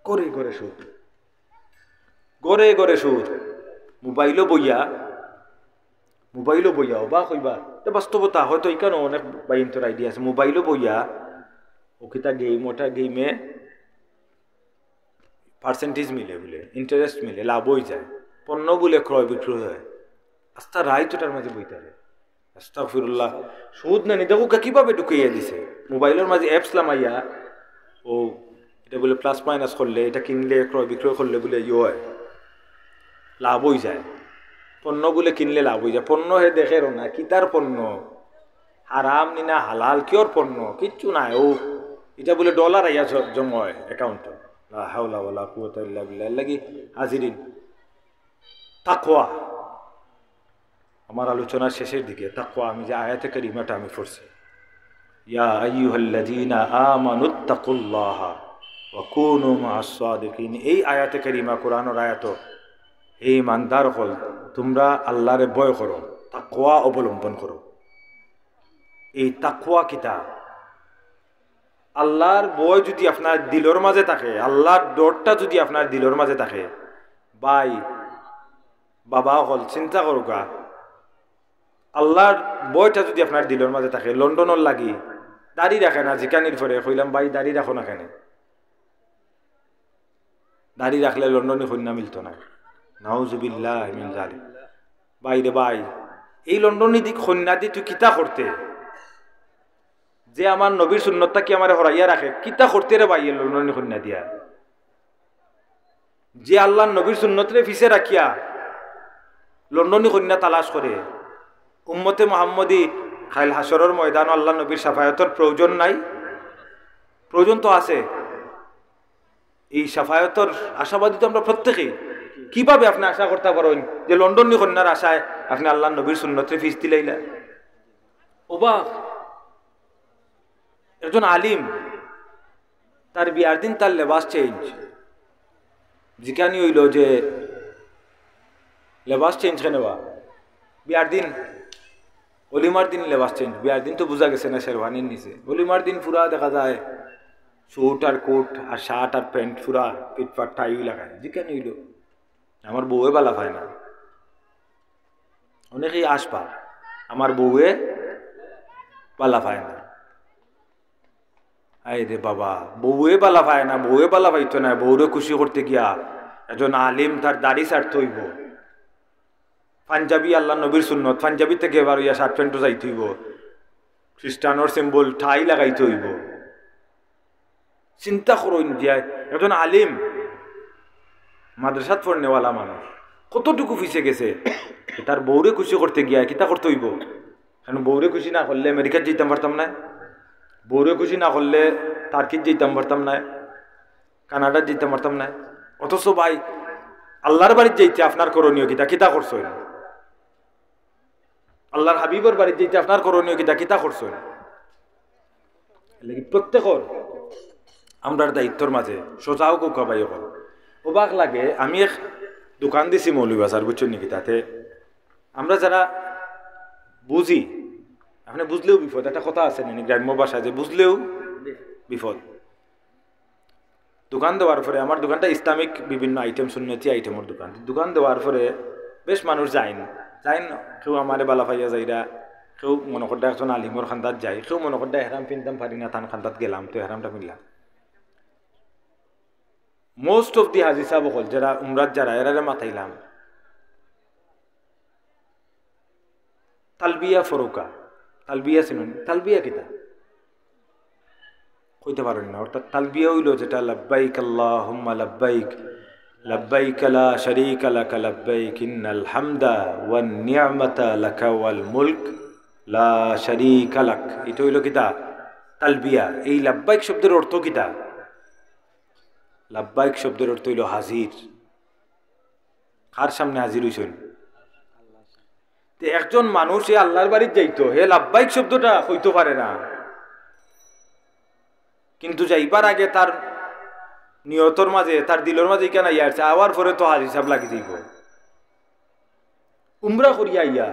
করে করে সুদ, গড়ে গড়ে সুদ। মোবাইলও বইয়া অবাক হইবা, এটা বাস্তবতা। হয়তো এখানে অনেক বাইন্তর আইডিয়া আছে। মোবাইলও বইয়া ওকিতা গেম, ওটা গেমে পার্সেন্টেজ মিলে, বলে ইন্টারেস্ট মিলে, লাভ হয়ে যায়, পণ্য বলে ক্রয় বিক্রয় হয়। আস্তা রায় তো তার মাঝে বইতে হবে। আস্তাগফিরুল্লাহ, সুদ না নি দেখো কিভাবে ঢুকাইয়া দিছে মোবাইলের মাঝে অ্যাপস লামাইয়া। ও এটা বলে প্লাস মাইনাস করলে, এটা কিনলে ক্রয় বিক্রয় করলে বলে হয়, লাভ হয়ে যায়। পণ্য বলে কিনলে লাভ হয়ে যায়। পণ্য হে দেখে না কিতার পণ্য, হারাম নি না হালাল, কিয়র পণ্য, কিচ্ছু নাই। ও এটা বলে ডলার আইয়া জমায় অ্যাকাউন্টে। লা হাওলা ওয়ালা কুওয়াতা ইল্লা বিল্লাহ। লাগি হাজিরিন, তাকওয়া আমার আলোচনার শেষের দিকে। তাকওয়া, আমি যে আয়াতে কারিমাটা আমি পড়ছি, ইয়া আইয়ুহাল্লাযীনা আমানুত্তাকুল্লাহা ওয়া কুনু মা'আস সাদিকিন। এই আয়াতে কারিমা কোরআনের আয়াত। এই ইমানদার হল তোমরা আল্লাহরে ভয় করো, তাকওয়া অবলম্বন করো। এই তাকওয়া কিতা? আল্লাহর ভয় যদি আপনার দিলের মাঝে থাকে, আল্লাহর ডরটা যদি আপনার দিলের মাঝে থাকে, ভাই বাবা হল চিন্তা করুকা, আল্লাহর ভয়টা যদি আপনার দিলের মাঝে থাকে, লন্ডনের লাগি দাড়ি রাখে না, জিকানির পরে কইলাম ভাই দাড়ি রাখো না কেন? দাড়ি রাখলে লন্ডনে কন্যা মিলত না। নাউজুবিল্লাহ মিন যালিক। ভাই রে ভাই, এই লন্ডনে দিক কন্যা দি তুই কিতা করতে? যে আমার নবীর সুন্নতটা কি আমার হরাইয়া রাখে, কিতা করতে রে ভাই লন্ডনে কন্যা দিয়া? যে আল্লাহ নবীর সুন্নতরে ফিসে রাখিয়া লন্ডনী কন্যা তালাশ করে, উম্মতে মুহাম্মদী খাইল হাসরের ময়দান আল্লাহ নবীর সাফায়াতের প্রয়োজন নাই? প্রয়োজন তো আছে। এই সাফায়তর আশাবাদী তো আমরা প্রত্যেকেই। কিভাবে আপনি আশা করতে পারেন যে লন্ডন নি কন্যার আশায় আপনি আল্লাহ নবীর সুন্নতে ফিস দিলাইলা? অবাক। একজন আলিম তার বিয়ার দিন তার লেবাস চেঞ্জ জিকানি হইল যে লেবাস চেঞ্জ কেন বিয়ার দিন? অলিমার দিন লেবাস চেঞ্জ, বিয়ার দিন তো বোঝা গেছে না শেরওয়ানির নিচে। অলিমার দিন পুরা দেখা যায় স্যুট আর কোট আর শার্ট আর প্যান্ট পুরা পিটপাট টাই লাগায়। জিকানি হইল আমার বউয়ে বালা পায় না। অনেকেই আসপা আমার বউয়ে বালা পায় না। আই রে বাবা, বউয়ে বালা পায় না, বউয়ে বালা পাইতো না, বউরে খুশি করতে গিয়া একজন আলিম তার দাড়ি ছাড়তে হইব, পাঞ্জাবি আল্লাহ নবীর সুন্নত, পাঞ্জাবি থেকে এবার ইয়া শার্ট প্যান্টও যাইতে হইব, খ্রিস্টানোর সিম্বল ঠাই লাগাইতে হইব। চিন্তা করুন যে একজন আলিম মাদ্রাসাত পড়নেওয়ালা মানুষ কতটুকু পিছিয়ে গেছে। তার বউরে খুশি করতে গিয়া কিতা করতে হইব? কারণ বউরে খুশি না করলে আমেরিকার যেতাম পারতাম না, বউরে খুশি না করলে টার্কির যেতাম পারতাম না, কানাডার যেতাম পারতাম না। অথচ ভাই আল্লাহর বাড়ির যেতে আপনার করণীয় কিতা কিতা করছো? আল্লাহর হাবিবর বাড়ির যেতে আপনার করণীয় কিতা কিতা করছো? প্রত্যেকর আমরার দায়িত্বর মাঝে সোজাও কাবাই হল। অবাক লাগে, আমি এক দোকান দিছি মৌলভীবাজার, বুঝছেন নাকি? তাতে আমরা যারা বুঝি, আপনি বুঝলেও বিপদ, একটা কথা আছে নাকি গ্রাম্য ভাষায় যে বুঝলেও বিপদ। দোকান দেওয়ার পরে আমার দোকানটা ইসলামিক বিভিন্ন আইটেম সুন্নতি আইটেমের দোকান। দোকান দেওয়ার পরে বেশ মানুষ যাইন কেউ আমারে বালা পাইয়া যাইরা, কেউ মনে করতে একজন আলিমর খান্দাত যায়, কেউ মনে করতে হেরাম পিনতাম পারি না তান খান্দাত গেলাম তো হেরামটা মিললাম। মোস্ট অফ দি হাজি সাহেব হল যারা উমরাত যারা এরা মাথাইলাম তালবিয়া ফরুকা। তালবিয়া চিনুন? তালবিয়া কিতা কইতে পারেন না। অর্থাৎ তালবিয়া হইল যেটা লাব্বাইক আল্লাহুম্মা লাব্বাইক লাব্বাইক লা শারীকা লাকা লাব্বাইক ইন্নাল হামদা ওয়ান নি'মাতা লাকা ওয়াল মুলক লা শারীকা লাক। এটা হইল কিতা তালবিয়া। এই লাব্বাইক শব্দের অর্থ কিতা? লাব্বাইক শব্দের অর্থ হইল হাজির। কার সামনে হাজির হইছেন? একজন মানুষ এ আল্লাহর বাড়ির যাইতো, হে লাব্বাইক শব্দটা হইতে পারে না, কিন্তু যাইবার আগে তার নিয়তর মাঝে তার দিলের মাঝে কেন আইয়াছে, আওয়ার পরে তো হাজ হিসাব লাগি যাইব। উমরা করিয়া ইয়া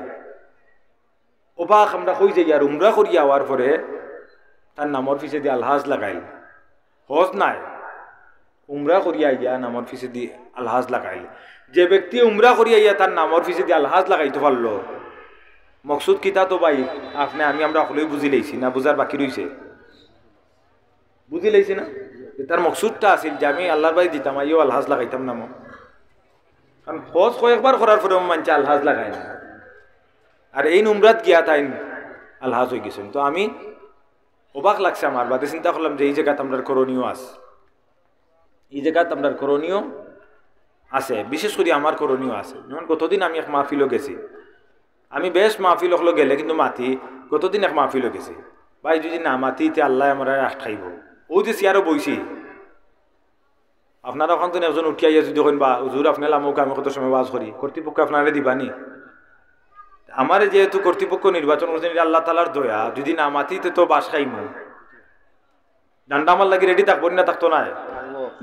অবাক আমরা কই যাই, আর উমরা করিয়া আওয়ার পরে তার নামর পিছে দিয়ে আলহাজ লাগাইল। হজ নাই, উমরা করিয়া ইয়া নামর পিছে দিয়ে আলহাজ লাগাইল। যে ব্যক্তি উমরা করিয়া ইয়া তার নামর পিছে দিয়ে আলহাজ লাগাইতে পারলো, মকসুদ কিতা তো ভাই আপনি আমরা সকলেই বুঝি লাইছি না? বুঝার বাকি রয়েছে? বুঝি লাইছি না? তার মকসুদটা আছিল যে আমি আল্লাহর বাড়ি দিতাম, আইও আলহাজ লাগাইতাম না। কারণ হজ কয়েকবার করার পরে মানছে আলহাজ লাগাই না, আর এই উমরাত গিয়া তাই আলহাজ হয়ে গেছেন। তো আমি অবাক লাগছে আমার, বাদে চিন্তা করলাম যে এই জায়গাতে আমরা করণীয় আছে, এই জায়গাতে আমরা করণীয় আছে, বিশেষ করে আমার করণীয় আছে। যেমন গতদিন আমি এক মাহফিলও গেছি, আমি বেশ মাহফিল হলো গেলে কিন্তু মাতি, গতদিন এক মাহফিলও গেছি। ভাই যদি না মাতি তে আল্লাহ আমরা রাখ খাইব। ও যে চেয়ারও বইছি, আপনারা ওখান তো একজন উঠিয়া যদি দেখেন বা হুজুর আপনার আমুক আমি কত সময় বাজ করি, কর্তৃপক্ষ আপনারা দিবানি? আমার যেহেতু কর্তৃপক্ষ নির্বাচন করছেন, আল্লাহ তালার দয়া, যদি না মাতিতে তো বাস খাইমু, ডান্ডা আমার লাগি রেডি থাকবো না? থাকতো না?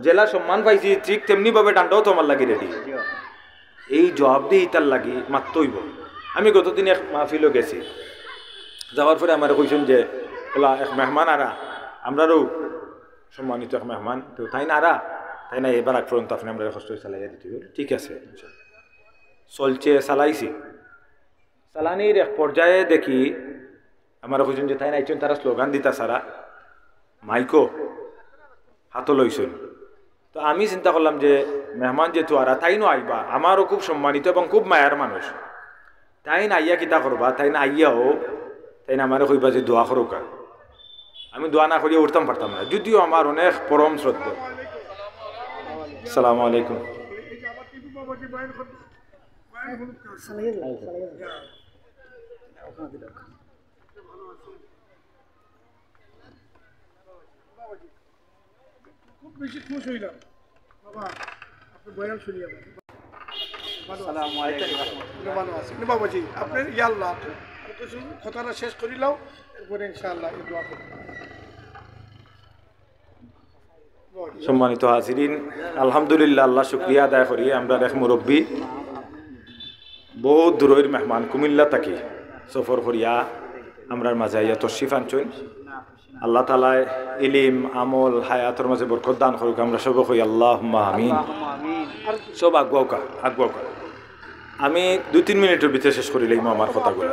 জেলা সম্মান পাইছি ঠিক তেমনি ভাবে ডান্ডাও তো আমার লাগি রেডি। এই জবাব দিয়ে ইতার লাগি মাত্রইব। আমি গতদিন এক মাহফিলও গেছি, যাওয়ার পরে আমার কইছেন যে ওলা এক মেহমান আরা, আমরারও সম্মানিত এক মেহমান, তো তাই না আরা, তাই না এবার আগ পর্যন্ত আপনি আমরা কষ্ট চালাইয়া দিতে। ঠিক আছে, চলছে, চালাইছি। চালানির এক পর্যায়ে দেখি আমার কইছেন যে তাই না আইছেন, তারা স্লোগান দিতা সারা মাইকো হাতও লইছেন। তো আমি চিন্তা করলাম যে মেহমান যেহেতু আরা, তাই নো আইবা, আমারও খুব সম্মানিত এবং খুব মায়ার মানুষ, তাই না আইয়া কিতা করবা, তাই না আইয়াও তাই না আমার কইবা যে দোয়া করুকা। আমি দোয়া না করিয়া উঠতাম পারতাম না, যদিও আমার অনেক পরম শ্রদ্ধা। আসসালামু আলাইকুম। খুব বেশি খুশ হইলাম বাবা আপনি বয়ান শুনিয়ে ভালো আছে বাবাজি আপনি ইয়াল্লাহ কিছু কথাটা শেষ করিলাও এরপরে ইনশাআল্লাহ এই দোয়া করব। সম্মানিত হাজিরিন, আলহামদুলিল্লাহ, আল্লাহ শুক্রিয়া আদায় করি। আমরা এক মুরব্বী বহুত দূরের মেহমান কুমিল্লা থাকি সফর করিয়া আমরার মাঝে আইয়া তশরিফ আনছেন। আল্লাহ তাআলা ইলিম আমল হায়াতের মাঝে বরকত দান করুক। আমরা সব কই আল্লাহুম্মা আমিন। সব আগুয়াকা। আমি 2-3 মিনিটের ভিতরে শেষ করিলাম আমার কথাগুলো।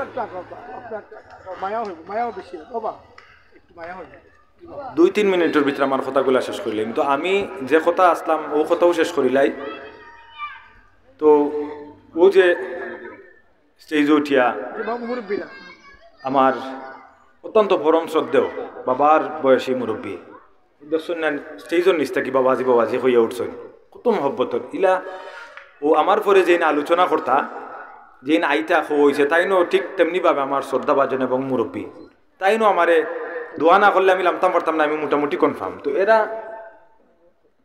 মায়াও বেশি বাবা একটু মায়া হবে 2-3 মিনিটের ভিতরে আমার কথাগুলো শেষ করিলাম। তো আমি যে কথা আসলাম ও কথাও শেষ করিলাই। তো ও যে স্টেজে উঠিয়া আমার অত্যন্ত পরম শ্রদ্ধেয় বাবার বয়সী মুরব্বী দেখছেন না, স্টেজের নিচ থাকি বাবাজি বাবাজি হইয়া উঠছেন, কত মহব্বতর ইলা। ও আমার পরে যে আলোচনা করতা, যে আইতা হয়েছে তাইনও ঠিক তেমনিভাবে আমার শ্রদ্ধাভাজন এবং মুরব্বী, তাইনও আমারে দোয়া না করলে আমি নামতাম পারতাম না, আমি মোটামুটি কনফার্ম। তো এরা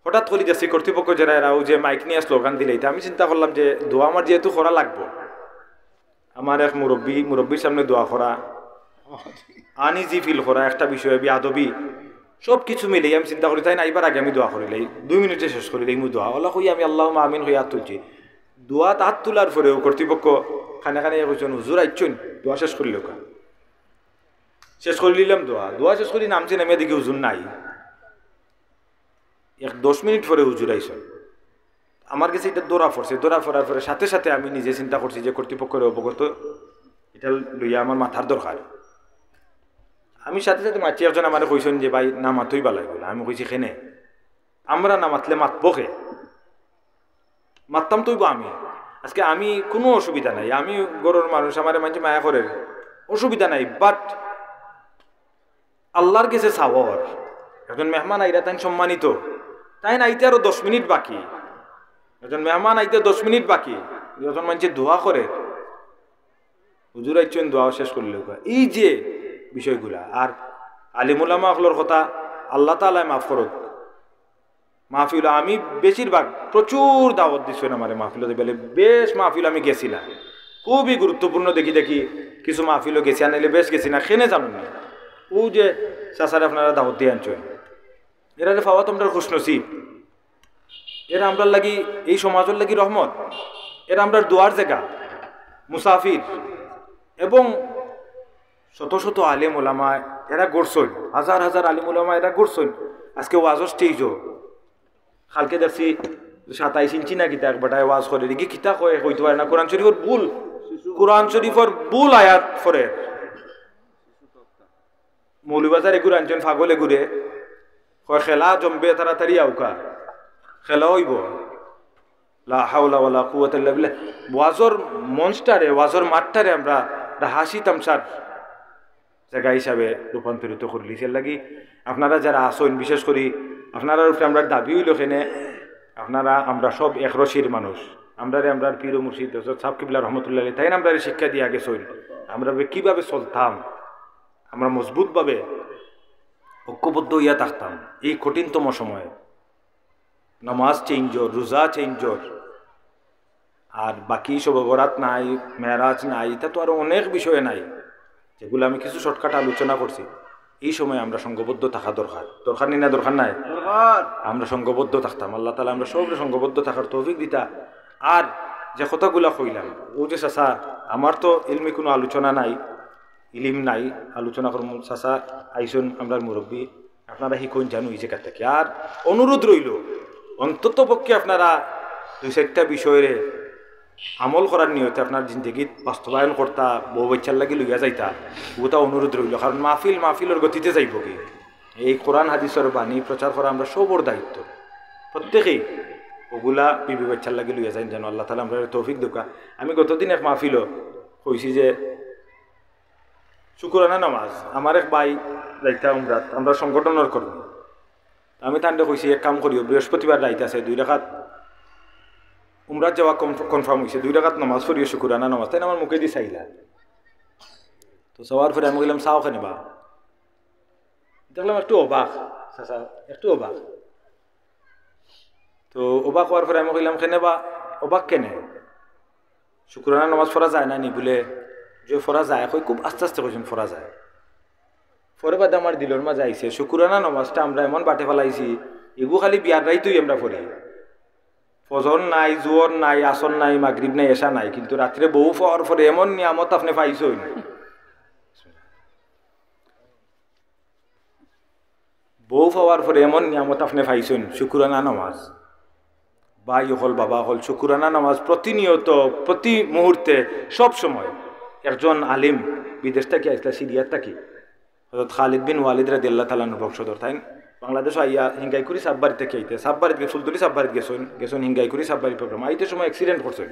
হঠাৎ করে যাচ্ছি কর্তৃপক্ষ যারা এরাও যে মাইক নিয়ে স্লোগান দিলে, আমি চিন্তা করলাম যে দোয়া আমার যেহেতু করা লাগবো, আমার এক মুরব্বীর সামনে দোয়া করা, আনইজি ফিল করা, একটা বিষয়ে বিয়াদবি সব কিছু মিলেই আমি চিন্তা করি তাই না এইবার আগে আমি দোয়া করিলাই 2 মিনিটে শেষ করিলাই মু দোয়া ওলা কই আমি আল্লাহুম্মা আমিন হয়ে হাত তুলছি। দোয়া হাত তোলার পরেও কর্তৃপক্ষ খানে খানে কইছেন হুজুর আইছেন দোয়া শেষ করিল, শেষ করে নিলাম দোয়া শেষ করি নামছি নামে দেখি হুজুর নাই। 10 মিনিট পরে হুজুর আইছেন। আমার কাছে এটা দৌড়া পড়ার পরে সাথে সাথে আমি নিজে চিন্তা করছি যে কর্তৃপক্ষের অবগত এটা লইয়া আমার মাথার দরকার। আমি সাথে সাথে মাতি একজন আমার কইছেন যে ভাই না মাতই বালাই বলে। আমি কইছি খেনে আমরা না মাতলে মাতবো খে, মাততাম তৈব আমি আজকে, আমি কোনো অসুবিধা নাই, আমি গরুর মানুষ, আমার মানুষ মায়া করে অসুবিধা নাই, বাট আল্লাহর কাছে সাওয়ার একজন মেহমান আইরা তাই সম্মানিত, তাই না আইতে আরো 10 মিনিট বাকি, একজন মেহমান আইতে 10 মিনিট বাকি, যখন মানুষের দোয়া করে হুজুর আইছেন দোয়া শেষ করলে এই যে বিষয়গুলা। আর আলিমুলামা আকলর কথা আল্লাহ তাআলা মাফ করুক। মাহফিল আমি বেশিরভাগ প্রচুর দাওয়াত দিচ্ছেন আমার মাহফিল বলে, বেশ মাহফিল আমি গেছিলাম, খুবই গুরুত্বপূর্ণ দেখি কিছু মাহফিলও গেছি, আনাইলে বেশ গেছি না খেনে জানুন না। ও যে চাচারে আপনারা দাওয়াত দিয়ে আনছেন, এরা পাওয়া তোমরা খুশনসিব, এরা আমরা লাগি এই সমাজের লাগি রহমত, এরা আমরা দোয়ার জায়গা মুসাফির। এবং শত শত আলেম ওলামা এরা গড়ছইন, হাজার হাজার আলিম ওলামা এরা গড়ছইন। আজকে ওয়াজর স্টেজও কালকে দেখছি 27 ইঞ্চি না কিতা একবাটায় ওয়াজ করে দেখি কিতা কইতে পারে না, কোরআন শরীফর ভুল আয়াত ফরে মৌলবাজারে ঘুরে আনছেন ফাগলে ঘুরে কয় খেলা জমবে তাড়াতাড়ি আউকা খেলা হইব, লা হাওলা ওয়ালা কুওয়াতা ইল্লা বিল্লাহ। ওয়াজর মঞ্চটারে ওয়াজর মাঠটারে আমরা হাসি তামসার জায়গা হিসাবে রূপান্তরিত করলি। সে লাগি আপনারা যারা আসেন, বিশেষ করে আপনারা আমরা দাবি হইল এখানে আপনারা আমরা সব একরশির মানুষ, আমরা পীর মুর্শিদ সাহেব কিবলা রহমতুল্লাহ তাই আমরা শিক্ষা দিয়ে আগে চল, আমরা কিভাবে চলতাম, আমরা মজবুতভাবে ঐক্যবদ্ধ হইয়া থাকতাম এই কঠিনতম সময়ে। নামাজ চেঞ্জর, রোজা চেঞ্জর, আর বাকি সব বরাত নাই, মেরাজ নাই, এটা তো আরো অনেক বিষয় নাই যেগুলো আমি কিছু শর্টকাট আলোচনা করছি। এই সময় আমরা সংঘবদ্ধ থাকা দরকার নেই না দরকার নাই? আমরা সংঘবদ্ধ থাকতাম, আল্লাহ তাআলা আমরা সব সংঘবদ্ধ থাকার তৌফিক দিতা। আর যে কথাগুলা কইলাম ও যে চাচা আমার তো ইলমি কোনো আলোচনা নাই, ইলিম নাই, আলোচনা করব চাচা আইসুন আমরা মুরব্বী, আপনারা শিখুন জানো এই জায়গা থেকে। আর অনুরোধ রইল অন্তত পক্ষে আপনারা 2-4টা বিষয়ে আমল করার নিয়তে আপনার জিন্দগিত বাস্তবায়ন করতা, বউ বাচ্চার লাগি লইয়া যাইতা, ওটা অনুরোধ রইল। কারণ মাহফিলের গতিতে যাইব কি এই কোরআন হাদিসের বাণী প্রচার করা আমরা সবর দায়িত্ব, প্রত্যেকেই ওগুলা বিবি বাচ্চার লাগি লইয়া যাই যেন আল্লাহ তাআলা আমরা তৌফিক দেওয়া। আমি গতদিন এক মাহফিলও কইছি যে শুকরানা নামাজ আমার এক ভাই যাইতা উমরাত, আমরা সংগঠনের কর্মী, আমি তান্ডে কইছি এক কাম করিও বৃহস্পতিবার রাইতে আছে 2 রাকাত উমরাত যাওয়া কনফার্ম হয়েছে, 2 রাকাত নামাজ পড়িও শুকরানা নামাজ, তাই আমার মুখে দিয়ে চাইলা। তো সবার পরে আমি বললাম চাও কেন বা, দেখলাম একটু অবাক চাচা, একটু অবাক। তো অবাক হওয়ার পরে আমি কইলাম কেনে বা অবাক কেনে শুক্রানা নামাজ পড়া যায় না নি বলে যে পড়া যায় কই খুব আস্তে আস্তে কইছেন পড়া যায় পরে বাদে আমার দিলর মাঝে আইছে শুক্রানা নামাজটা আমরা এমন বাটে ফেলাইছি এগু খালি বিয়ার রাইতেই আমরা পড়ি ফজর নাই জোয়ার নাই আসর নাই মাগরিব নাই এসা নাই কিন্তু রাত্রে বউ পাওয়ার পরে এমন নিয়ামত আপনি পাইছেন বউ পাওয়ার পরে এমন নিয়ামত আপনি পাইছেন শুক্রানা নামাজ ভাই হল বাবা হল শুক্রানা নামাজ প্রতিনিয়ত প্রতি মুহূর্তে সব সময় একজন আলিম বিদেশ থেকে আসলে সিরিয়ার থাকি হযরত খালিদ বিন ওয়ালিদ রাদিয়াল্লাহু তাআলা বংশধর তাই বাংলাদেশ আইয়া হিঙ্গাই করি সাববাড়ি থেকে আইতে সাববাড়িতে ফুলতলি সাববাড়িতে গেছেন হিঙ্গাই করি সাববাড়ি প্রোগ্রাম আইতে সময় অ্যাক্সিডেন্ট করছেন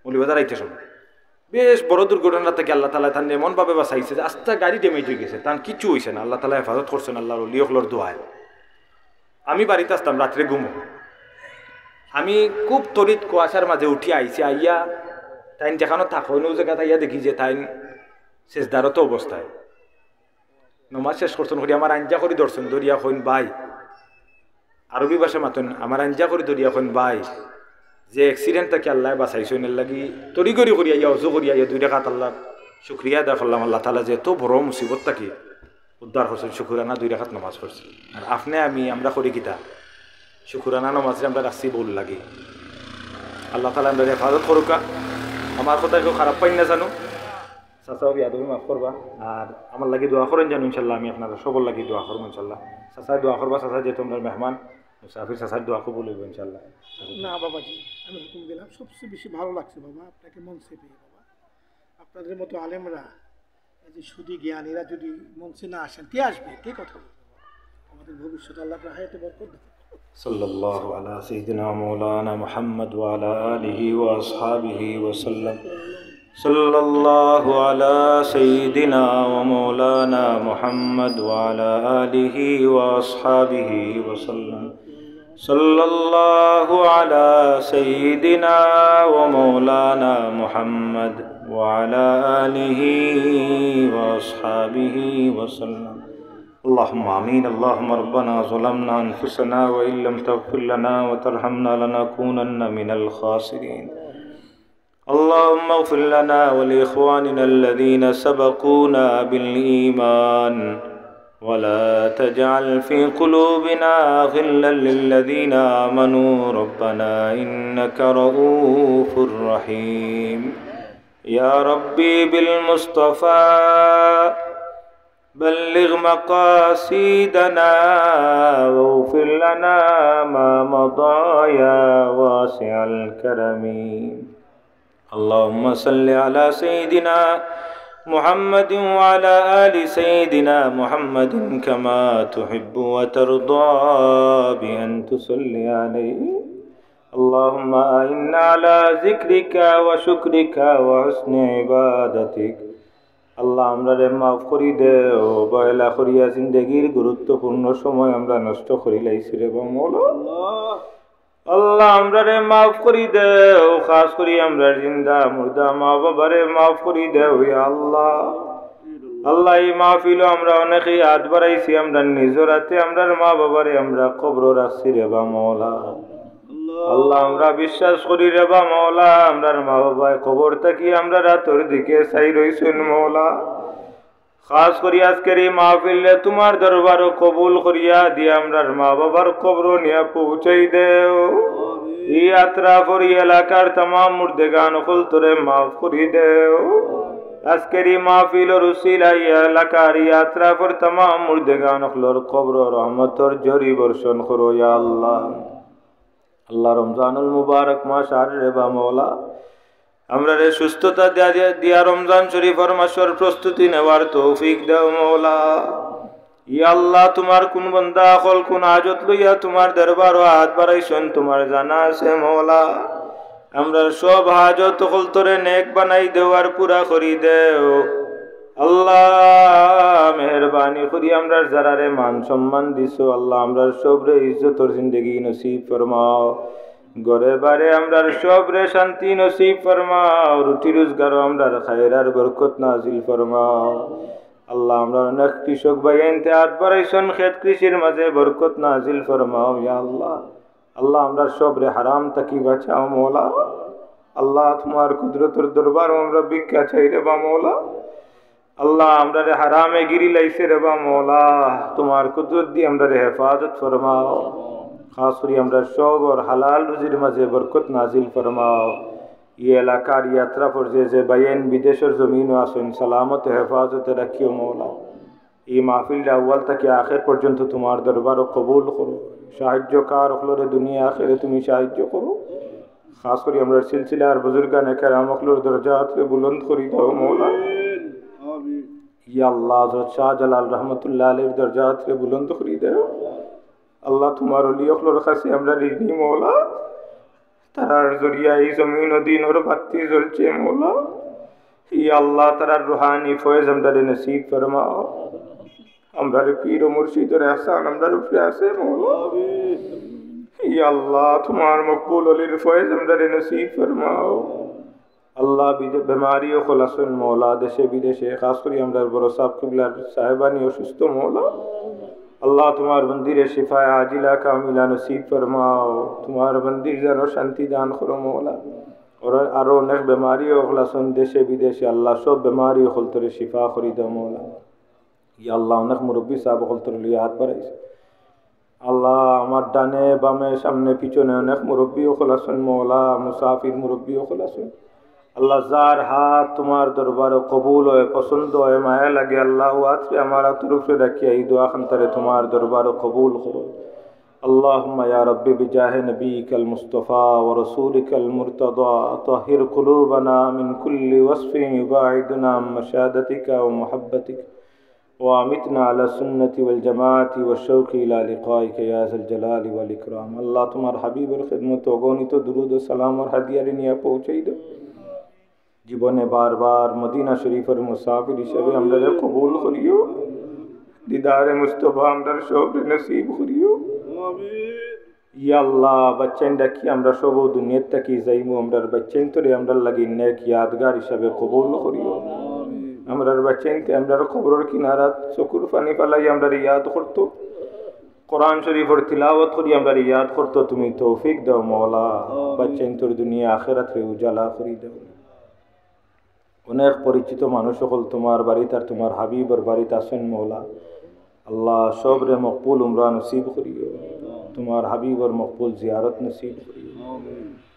মৌলবাজার আইতে সময় বেশ বড় দুর্ঘটনা থেকে আল্লাহ তাআলা তান এমনভাবে বাঁচাইছে যে আস্তে গাড়ি ড্যামেজ হয়ে গেছে তার কিছু হয়েছে না আল্লাহ তাআলা হেফাজত করছেন আল্লাহর ওলিয়কলর দোয়ায় আমি বাড়িতে আসতাম রাত্রে ঘুমো আমি খুব তরিত কুয়াশার মাঝে উঠি আইছি আইয়া তাইন যেখানে থাকো নো জায়গা তাইয়া দেখি যে তাইন শেষদারত অবস্থায় নমাজ শেষ করছেন করি আমার আঞ্জা করি দর্শন দরিয়া হইন ভাই আরবি ভাষা মাতন আমার আঞ্জা করি দরিয়া হইন ভাই যে অ্যাক্সিডেন্ট থেকে আল্লাহ বাঁচাইছেন এর লাগি তরি করি আইয়া অজু করি আইয়া 2 রাকাত আল্লাহ শুক্রিয়া আদা করলাম আল্লাহ তাআলা যে এত বড় মুসিবত থাকি উদ্ধার করছেন শুকরানা 2 রাকাত নামাজ পড়ছি আর আপনি আমরা করি কিতা শুকরানা নামাজে আমরা রাখছি ভুল লাগি আল্লাহ তাআলা আমরা হেফাজত করুকা আমার কথা কেউ খারাপ পাই না জানো চাচাও বিয়া তুমি মাফ করবা আর আমার লাগি দোয়া করেন জানো ইনশাল্লাহ আমি আপনারা সবর লাগি দোয়া করবো ইনশাল্লাহ চাচা দোয়া করবা চাচা যেহেতু আমরা মেহমান মুসাফির চাচার দোয়া কবুল হইব ইনশাল্লাহ না বাবাজি আমি হুকুম দিলাম সবচেয়ে বেশি ভালো লাগছে বাবা আপনাকে মনসে পেয়ে বাবা আপনাদের মতো আলেমরা এই যে সুদী জ্ঞানীরা যদি মনসে না আসেন কে আসবে কে কথা বলবে আমাদের ভবিষ্যৎ আল্লাহ আপনার হায়াতে বরকত দেন সাল্লাল্লাহু আলা সাইয়্যিদিনা মাওলানা মুহাম্মদ ওয়া আলা আলিহি ওয়া আসহাবিহি ওয়া সাল্লাম সাল্লাল্লাহু আলা সাইয়্যিদিনা ওয়া মাওলানা মুহাম্মদ ওয়া আলা আলিহি ওয়া আসহাবিহি ওয়া সাল্লাম সাল্লাল্লাহু আলা সাইয়্যিদিনা ওয়া মাওলানা মুহাম্মদ ওয়া আলা আলিহি ওয়া আসহাবিহি ওয়া সাল্লাম اللهم آمين اللهم ربنا ظلمنا أنفسنا وإن لم تغفر لنا وترحمنا لنكونن من الخاسرين اللهم اغفر لنا ولإخواننا الذين سبقونا بالإيمان ولا تجعل في قلوبنا غلا للذين آمنوا ربنا إنك رؤوف رحيم يا ربي بالمصطفى بلغ مقاصدنا واغفر لنا ما مضى يا واسع الكرم اللهم صل على سيدنا محمد وعلى آل سيدنا محمد كما تحب وترضى بأن تصلي عليه اللهم أعنا على ذكرك وشكرك وحسن عبادتك আল্লাহ আমরা মাফ করি দে ও বয়লা করিয়া জিন্দগির গুরুত্বপূর্ণ সময় আমরা নষ্ট করি লাইছি রে মৌলা আল্লাহ আমরা মাফ করি দে ও খাস করি আমরা জিন্দা মুর্দা মা বাবারে মাফ করি দে ও আল্লাহ আল্লাহ এই মাহফিল আমরা অনেকেই হাত বাড়াইছি আমরা নিজের হাতে আমরা মা বাবারে আমরা কবর রাখছি রে মৌলা আল্লাহ আমরা বিশ্বাস করি রে বা মৌলা আমরার মা বাবায় খবর থাকি আমরা রাতর দিকে চাই রইছেন মৌলা খাস করি আজকের এই মাহফিলে তোমার দরবারও কবুল করিয়া দিয়ে আমরার মা বাবার কবর নিয়ে পৌঁছাই দেও এই যাত্রা করি এলাকার तमाम মুর্দেগান হল তোরে মাফ করি দেও আজকের এই মাহফিলের উসিলায় এলাকার যাত্রা কর तमाम মুর্দেগান হলর কবর রহমতর ঝরি বর্ষণ করো ইয়া আল্লাহ আল্লাহ রমজানুল মুবারক মাস আর রে বা মওলা আমরা রে সুস্থতা দিয়া রমজান শরীফের মাসের প্রস্তুতি নেওয়ার তৌফিক দাও মওলা ইয়া আল্লাহ তোমার কোন বান্দা হল কোন হাজত লইয়া তোমার দরবার হাত বাড়াইছেন তোমার জানা আছে মওলা আমরা সব হাজত হল তোরে নেক বানাই দেওয়ার পুরা করি দেও আল্লাহ মেহরবানি করি আমরা যারা রে মান সম্মান দিছো আল্লাহ আমরা সবরে ইজ্জতর জিন্দেগি নসিব ফরমাও ঘরে বারে আমরা সবরে শান্তি নসিব ফরমাও রুটি রোজগার আমরা খায়ের আর বরকত নাজিল ফরমাও আল্লাহ আমরা অনেক কৃষক ভাই এনতে হাত বাড়াইছেন খেত কৃষির মাঝে বরকত নাজিল ফরমাও ইয়া আল্লাহ আল্লাহ আমরা সবরে হারাম তাকি বাঁচাও মৌলা। আল্লাহ তোমার কুদরতের দরবার আমরা ভিক্ষা চাই রে বা মৌলা। আল্লাহ আমরা রে হারামে গিরি লাইছে রে বা মৌলা, তোমার কুদরত দিয়ে আমরা রে হেফাজত ফরমাও। খাস করে আমরা সব আর হালাল রুজির মাঝে বরকত নাজিল ফরমাও। ये এলাকার यात्रा पर যে বাইন বিদেশের জমিনও আসেন সালামত হেফাজতে রাখিও মৌলা। এই মাহফিল আউ্বাল থেকে আখের পর্যন্ত তোমার দরবারও কবুল করো। সাহায্যকার হলরে দুনিয়া আখেরে তুমি সাহায্য করো। খাস করে আমরা সিলসিলার বুজুর্গানে কেরাম হলর দরজাতে বুলন্দ করি দাও মৌলা। ইয়া আল্লাহ হযরত শাহজালাল রহমতুল্লাহ আলাইহির দরজাতে বুলন্দ করি দাও। আল্লাহ তোমার ওলি হলর কাছে আমরা ঋণী মৌলা। তারার জরিয়া এই জমিন ও দিন ওর বাতি জ্বলছে মৌলা। ইয়া আল্লাহ তারার রুহানি ফয়েজ আমরা নসিব ফরমাও। আমরা পীর ও মুর্শিদের এহসান আমরা উপরে আছে মৌলা। ইয়া আল্লাহ তোমার মকবুল ওলির ফয়েজ আমরা নসিব ফরমাও। আল্লাহ बीमारी ও খলাসুন মৌলা। দেশে বিদেশে খাস করে আমরা বড় সাহেব কিবলার সাহেবানি অসুস্থ মৌলা। আল্লাহ তোমার মন্দিরে শিফায় আজিলা কামিলা নসিব ফরমাও। তোমার মন্দির যেন শান্তি দান করো মৌলা। और আরো অনেক বেমারি ও খলাসুন দেশে বিদেশে আল্লাহ সব বেমারি ও খলতরে শিফা করি দাও মৌলা। ইয়া আল্লাহ অনেক মুরব্বী সাহেব খলতরে লিয়ে হাত বাড়াইছে আল্লাহ। আমার ডানে বামে সামনে পিছনে অনেক মুরব্বী ও খলাসুন মৌলা, মুসাফির মুরব্বী ও খলাসুন अल्लाह। जार हाथ तुम्हार दरबार कबूल हो पसंद हो माया लगे अल्लाह आज से हमारा तरफ से रखिए ई दुआ खंतरे तुम्हार दरबार कबूल करो। अल्लाहुम्मा या रब्बी बिजाह नबी कल मुस्तफ़ा व रसूल कल मुर्तदा तहिर कुलूबना मिन कुल्ली वस्फिन युबाइदुना मशादतिका व मोहब्बतिका व अमितना अला सुन्नति वल जमाअति व शौक़ि इला लिक़ाइका या ज़ल जलाली वल इकराम। अल्लाह तुम्हार हबीबर खिदमत अगणित दुरूद व सलाम और हदिया निया पहुँचाई दो। জীবনে বারবার মদিনা শরীফের মুসাফির হিসেবে আমরা কবুল করিও। দিদারে মুস্তফা আমরা সব নসিব করিও। ইয়া আল্লাহ বাচ্চান ডাকি আমরা সব দুনিয়াত থাকি যাইমু আমরার বাচ্চান তোরে আমরা লাগি নেক ইয়াদগার হিসাবে কবুল করিও। আমরার বাচ্চানকে আমরার কবরের কিনারাত চকুর পানি পালাই আমরা ইয়াদ করতো, কোরআন শরীফের তিলাওয়াত করি আমরা ইয়াদ করতো। তুমি তৌফিক দাও মওলা। বাচ্চান তোর দুনিয়া আখিরাতে উজালা করি দাও। অনেক পরিচিত মানুষ সকল তোমার বাড়িতে আর তোমার হাবিবর বাড়িতে আসেন মৌলা। আল্লাহ সবরে মকবুল উমরা নসিব করিও। তোমার হাবিবর মকবুল জিয়ারত নসিব করিও।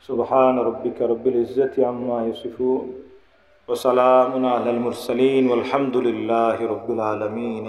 সুবহান রব্বিকা রব্বিল ইজ্জতি আম্মা ইয়াসিফুন ওয়া সালামুন আলাল মুরসালিন ওয়াল হামদুলিল্লাহি রব্বিল আলামিন।